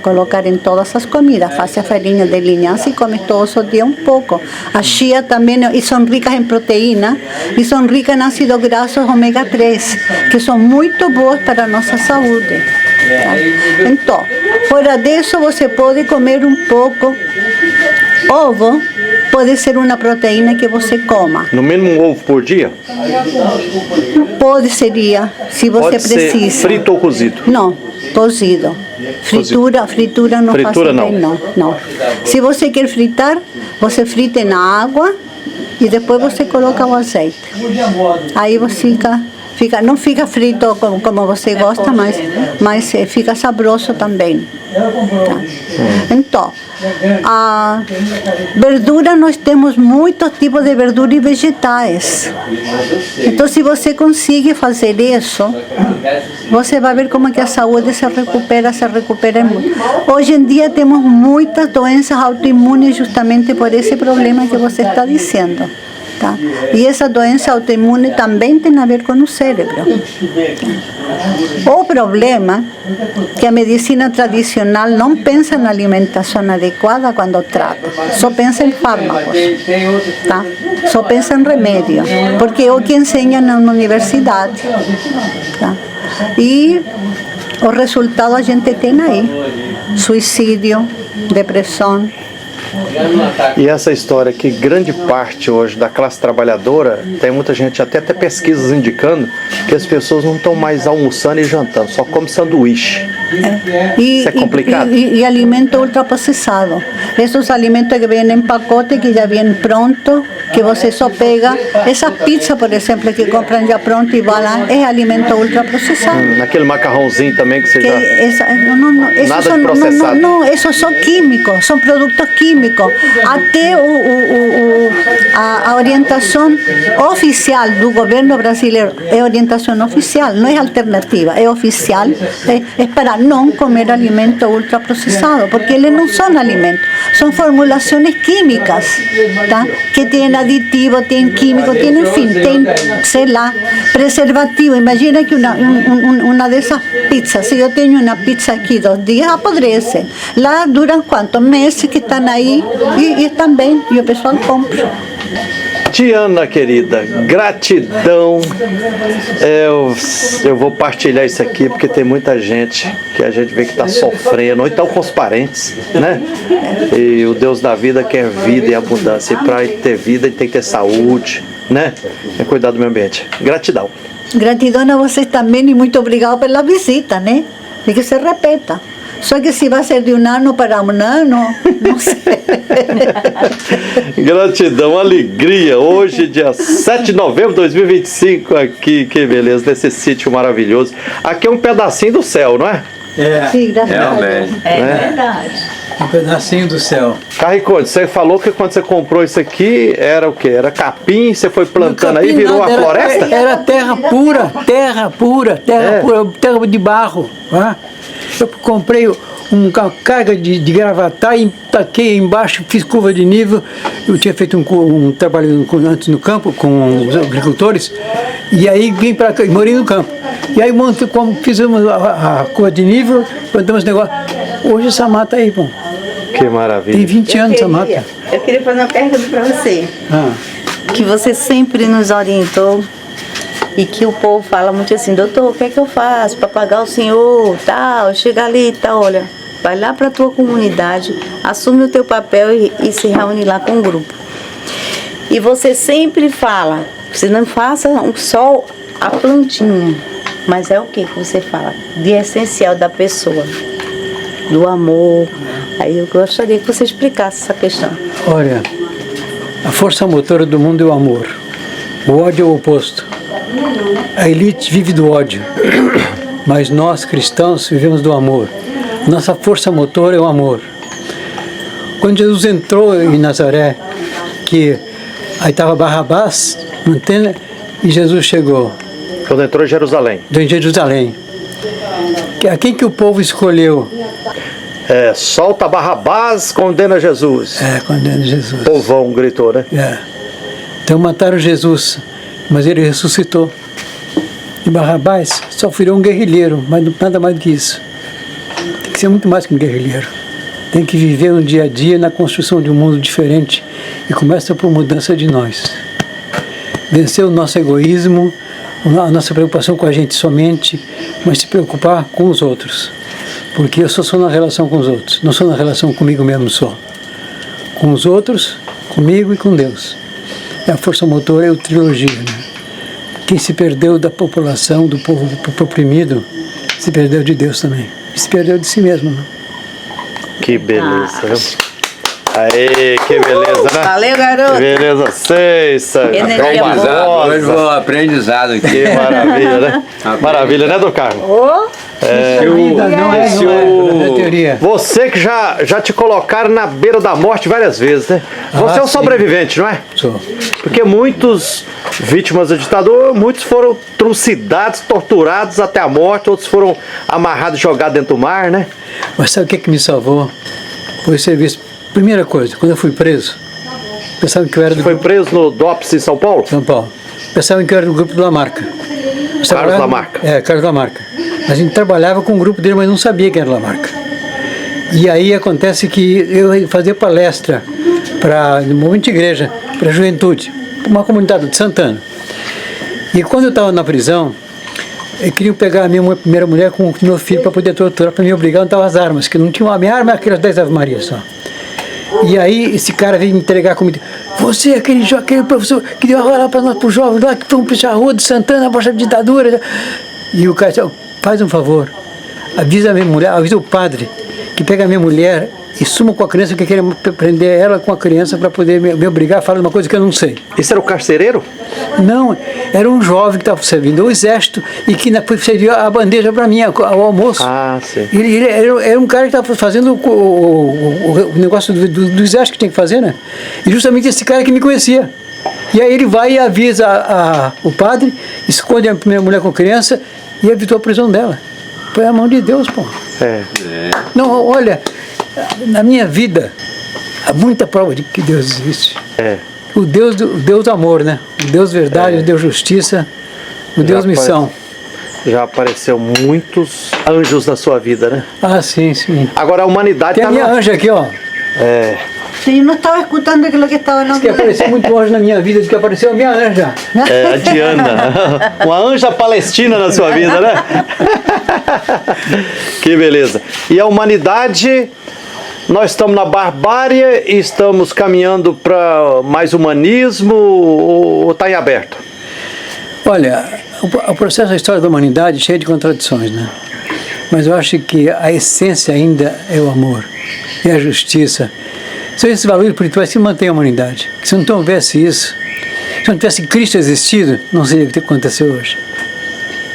colocar em todas as comidas. Faz a farinha de linhaça e come todos os dias um pouco. A chia também, e são ricas em proteína e são ricas em ácidos graxos ômega 3, que são muito boas para a nossa saúde. Tá? Então, fora disso, você pode comer um pouco. Ovo pode ser uma proteína que você coma. No mínimo um ovo por dia? Seria, se você Pode precisa. ser frito ou cozido? Não, cozido. Fritura não faz bem, não. Se você quer fritar, você frita na água e depois você coloca o azeite. Aí você não fica frito como você gosta, mas fica saboroso também. Tá? Então, a verdura, nós temos muitos tipos de verdura e vegetais. Então, se você consegue fazer isso, você vai ver como que a saúde se recupera muito. Hoje em dia temos muitas doenças autoimunes justamente por esse problema que você está dizendo. Tá? E essa doença autoimune também tem a ver com o cérebro. Tá? O problema é que a medicina tradicional não pensa na alimentação adequada quando trata, só pensa em fármacos, tá? Só pensa em remédio, porque é o que ensina na universidade. Tá? E o resultado a gente tem aí: suicídio, depressão. E essa história que grande parte hoje da classe trabalhadora, tem muita gente, até pesquisas indicando que as pessoas não estão mais almoçando e jantando, só comem sanduíche. Isso é complicado. E alimento ultraprocessado. Esses alimentos que vêm em pacote, que já vêm pronto, que você só pega. Essa pizza, por exemplo, que compram já pronto e vai lá, é alimento ultraprocessado. Aquele macarrãozinho também que você já... Nada de processado. Não, esses são químicos, são produtos químicos. Até a orientação oficial do governo brasileiro é orientação oficial, não é alternativa, é oficial, é para não comer alimento ultraprocessado, porque eles não são alimentos, são formulações químicas, tá? Que tem aditivo, tem químico, tem, enfim, tem, sei lá, preservativo. Imagina que uma dessas pizzas, se eu tenho uma pizza aqui 2 dias, apodrece. Lá duram quantos meses que estão aí e estão bem, e o pessoal compra. Diana, querida, gratidão. Eu vou partilhar isso aqui porque tem muita gente que a gente vê que está sofrendo, ou então com os parentes, né? E o Deus da vida quer vida e abundância. E para ter vida, ele tem que ter saúde, né? É cuidar do meio ambiente. Gratidão. Gratidão a vocês também e muito obrigado pela visita, né? E que se repita. Só que se vai ser de um ano para um ano, não sei. Gratidão, alegria. Hoje, dia 7 de novembro de 2025, aqui, que beleza, nesse sítio maravilhoso. Aqui é um pedacinho do céu, não é? Sim, graças a Deus. Realmente. É verdade. Um pedacinho do céu. Carriconde, você falou que quando você comprou isso aqui, era o quê? Era capim, você foi plantando aí, virou uma floresta? Era terra pura, terra de barro. Tá? Eu comprei uma carga de gravatar e taquei embaixo, fiz curva de nível. Eu tinha feito um trabalho antes no campo com os agricultores, e aí vim para cá, morei no campo. E aí fizemos a curva de nível, plantamos negócio. Hoje essa mata aí, pô. Que maravilha. Tem 20 anos essa mata. Eu queria fazer uma pergunta para você. Que você sempre nos orientou e que o povo fala muito assim, doutor, o que é que eu faço para pagar o senhor, tal, chega ali e tal, olha, vai lá para a tua comunidade, assume o teu papel e se reúne lá com o grupo. E você sempre fala, você não faça só a plantinha, mas é o que você fala? De essencial da pessoa, do amor. Aí eu gostaria que você explicasse essa questão. Olha, a força motora do mundo é o amor. O ódio é o oposto. A elite vive do ódio, mas nós cristãos vivemos do amor. Nossa força motora é o amor. Quando Jesus entrou em Nazaré, que aí estava Barrabás, não tem? E Jesus chegou. Quando entrou em Jerusalém. Em Jerusalém. A quem que o povo escolheu? Solta Barrabás, condena Jesus. Condena Jesus. O povão gritou, né? Então mataram Jesus, mas ele ressuscitou. E Barrabás só virou um guerrilheiro, mas nada mais do que isso. Tem que ser muito mais que um guerrilheiro. Tem que viver um dia a dia na construção de um mundo diferente, e começa por mudança de nós. Vencer o nosso egoísmo, a nossa preocupação com a gente somente, mas se preocupar com os outros. Porque eu só sou na relação com os outros, não sou na relação comigo mesmo só. Com os outros, comigo e com Deus. E a força motora é o trilogia, né? Quem se perdeu da população, do povo oprimido, se perdeu de Deus também. E se perdeu de si mesmo, né? Que beleza, viu? Aê, que beleza, né? Valeu, garoto. Que beleza, Ceissa. Energia boa. Hoje foi um aprendizado aqui. Que maravilha, né? Maravilha, né, Dom Carlos? Não é teoria. Você que já te colocaram na beira da morte várias vezes, né? Você é um sim. sobrevivente, não é? Sou. Porque muitos vítimas do ditador, muitos foram trucidados, torturados até a morte, outros foram amarrados e jogados dentro do mar, né? Mas sabe o que me salvou? Foi o serviço. Primeira coisa, quando eu fui preso, pensavam que eu era do Foi grupo preso no DOPS em São Paulo? São Paulo. Pensavam que eu era do grupo do Lamarca. Carlos Lamarca. Carlos Lamarca. A gente trabalhava com o grupo dele, mas não sabia que era Lamarca. E aí acontece que eu fazia palestra no movimento de igreja, para a juventude, uma comunidade de Santana. E quando eu estava na prisão, queriam pegar a minha primeira mulher com o meu filho para poder torturar, para me obrigar a dar as armas, que não tinha a minha arma, aquelas 10 Ave Maria só. E aí esse cara veio me entregar comida. Você, aquele professor que deu aula lá para nós, para os jovens lá, que foram para a rua de Santana, para a ditadura. E o cara disse, faz um favor, avisa a minha mulher, avisa o padre, que pega a minha mulher e suma com a criança, que queria prender ela com a criança para poder me obrigar a falar uma coisa que eu não sei. Esse era o carcereiro? Não, era um jovem que estava servindo o exército e que serviu a bandeja para mim, ao almoço. Ah, sim. Ele era um cara que estava fazendo o negócio do exército que tinha que fazer, né? E justamente esse cara que me conhecia. E aí ele vai e avisa o padre, esconde a minha mulher com a criança e evitou a prisão dela. Foi a mão de Deus, pô. Não, olha, na minha vida, há muita prova de que Deus existe. O Deus do amor, né? O Deus verdade, o Deus justiça, o Deus missão. Já apareceu muitos anjos na sua vida, né? Ah, sim, sim. Agora a humanidade Tem a minha anja aqui, ó. Sí, yo no estaba escuchando que lo que estaba Diz que apareceu muito anjo na minha vida, diz que apareceu a minha anja. a Diana. Uma anja palestina na sua vida, né? Que beleza. E a humanidade, nós estamos na barbárie e estamos caminhando para mais humanismo ou está em aberto? Olha, o processo da história da humanidade é cheio de contradições, né? mas eu acho que a essência ainda é o amor e a justiça. São esses valores espirituais que mantêm a humanidade. Se não houvesse isso, se não tivesse Cristo existido, não seria o que aconteceu hoje.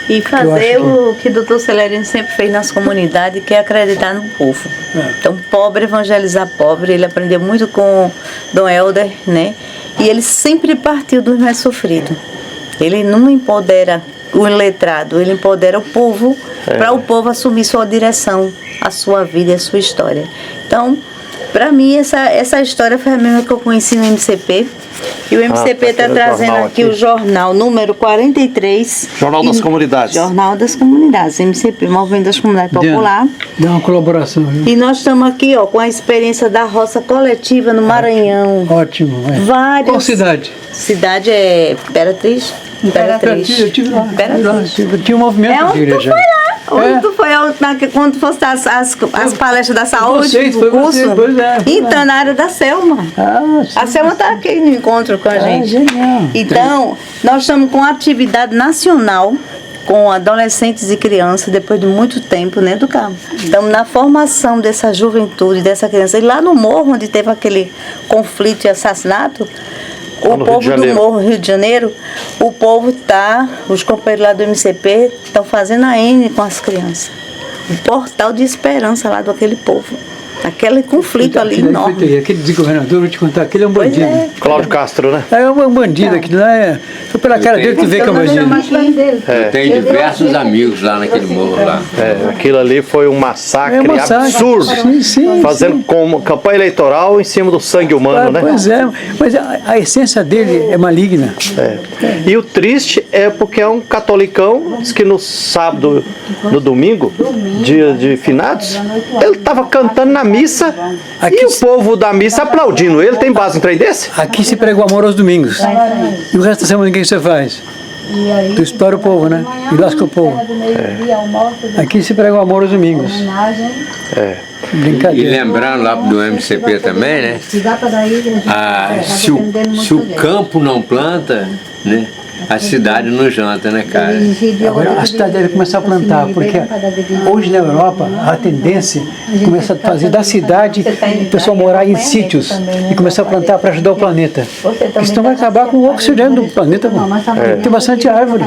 E fazer o que o doutor Celerino sempre fez nas comunidades, que é acreditar no povo. Então, pobre evangelizar pobre, ele aprendeu muito com Dom Helder, né? E ele sempre partiu dos mais sofridos. Ele não empodera o iletrado, ele empodera o povo, para o povo assumir sua direção, a sua vida e a sua história. Então, para mim, essa história foi a mesma que eu conheci no MCP. E o MCP está trazendo aqui o jornal número 43. Jornal das Comunidades. Jornal das Comunidades, MCP, Movimento das Comunidades Popular. Dá uma colaboração, viu? E nós estamos aqui, ó, com a experiência da roça coletiva no Maranhão. Ótimo. Várias. Qual cidade? Cidade é Imperatriz. Imperatriz. Eu tive lá. Imperatriz. Tinha um movimento de Onde tu igreja. foi lá? Onde tu foi quando tu fosse dar as palestras da saúde, Vocês, do foi curso? você, pois é, foi Então, lá. na área da Selma. A Selma está aqui no encontro com a gente. Genial. Então, nós estamos com atividade nacional com adolescentes e crianças, depois de muito tempo, né, do campo. Estamos na formação dessa juventude, dessa criança. E lá no morro, onde teve aquele conflito e assassinato, o povo do Morro, Rio de Janeiro, o povo os companheiros lá do MCP estão fazendo a N com as crianças. Um portal de esperança lá daquele povo. Aquele conflito ali enorme. Aquele desgovernador, vou te contar, aquele é um Pois bandido. é. Cláudio Castro, né? É um bandido, aquilo lá é. Só pela cara dele tu vê que é um bandido. Eu tenho diversos amigos lá naquele morro lá. Aquilo ali foi um massacre, É um massacre. absurdo. Sim, Fazendo como campanha eleitoral em cima do sangue humano, né? Pois é, mas a essência dele é maligna. E o triste é porque é um catolicão, diz que no sábado, no domingo, dia de finados, ele estava cantando na missa e o povo da missa aplaudindo ele. Tem base em trem desse? Aqui se prega o amor aos domingos. E o resto da semana o que você faz? Tu explora o povo, né? E lasca o povo. Aqui se prega o amor aos domingos. E Brincadeira. lembrando lá do MCP também, né? Se o campo não planta, né? A cidade não janta, né, cara? Agora a cidade deve começar a plantar, porque hoje na Europa a tendência é começar a fazer da cidade o pessoal morar em sítios e começar a plantar para ajudar o planeta. Isso vai acabar com o oxigênio do planeta. Tem bastante árvore.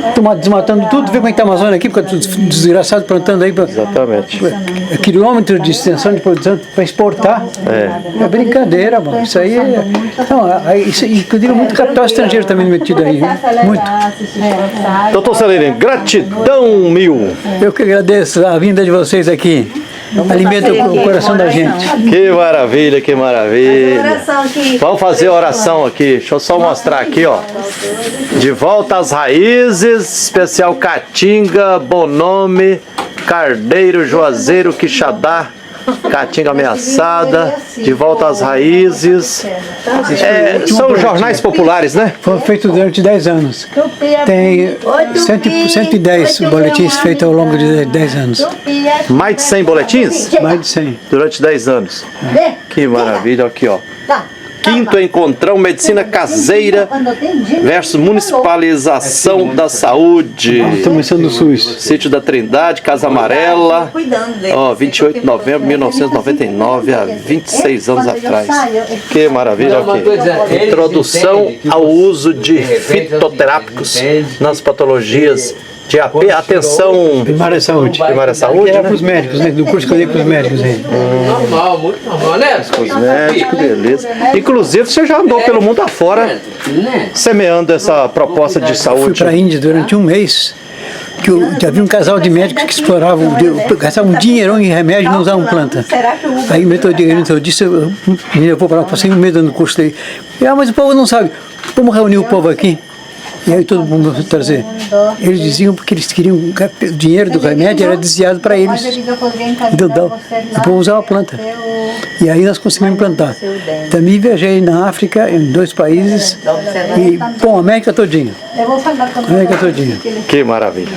Estão desmatando tudo, vê como é que está a Amazônia aqui, porque desgraçado plantando aí. Exatamente. Quilômetros de extensão de produção para exportar. É brincadeira, mano. Isso aí é. Não, isso, eu digo muito capital estrangeiro também metido aí. Muito. Doutor Celerino, gratidão mil. Eu que agradeço a vinda de vocês aqui. Alimenta o coração da gente. Que maravilha, que maravilha. Vamos fazer a oração aqui. Deixa eu só mostrar aqui, ó. De volta às raízes, especial Caatinga, Bonome, Carneiro, Juazeiro, Quixadá, Caatinga ameaçada, de volta às raízes. São jornais populares, né? Foi feito durante 10 anos. Tem 110 boletins feitos ao longo de 10 anos. Mais de 100 boletins? Mais de 100. Durante 10 anos. Que maravilha, aqui ó. Quinto encontrão, medicina caseira versus municipalização da saúde. Estamos começando no SUS. Sítio da Trindade, Casa Amarela, ó, 28 de novembro de 1999, há 26 anos atrás. Que maravilha, aqui. Introdução ao uso de fitoterápicos nas patologias de AP, atenção. Primária Saúde. Primária Saúde, É né? para os médicos, né? Do curso que eu dei para os médicos aí. Normal, muito normal, né? Os médicos, beleza. Inclusive, você já andou pelo mundo afora semeando essa proposta de Fui saúde. para a Índia durante um mês. Que havia um casal de médicos que exploravam, gastavam um dinheirão em remédio e não usavam planta. Aí o metodista me levou para lá, passei um mês dando curso dele. Mas o povo não sabe. Vamos reunir o povo aqui. E aí todo mundo vai trazer. Eles diziam porque eles queriam o dinheiro do remédio era desviado para eles. Então o povo usava a planta. E aí nós conseguimos implantar. Também viajei na África, em 2 países, e bom, América todinha. América todinha. Que maravilha.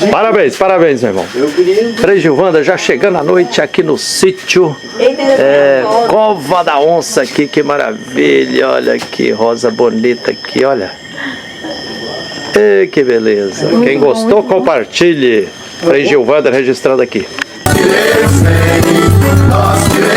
Parabéns, parabéns, meu irmão. Frei Gilvanda já chegando à noite aqui no sítio Cova da Onça aqui, que maravilha. Olha que rosa bonita aqui, olha. Que beleza. Quem gostou, compartilhe. Frei Gilvander registrado aqui. Direitos vem, nós direitos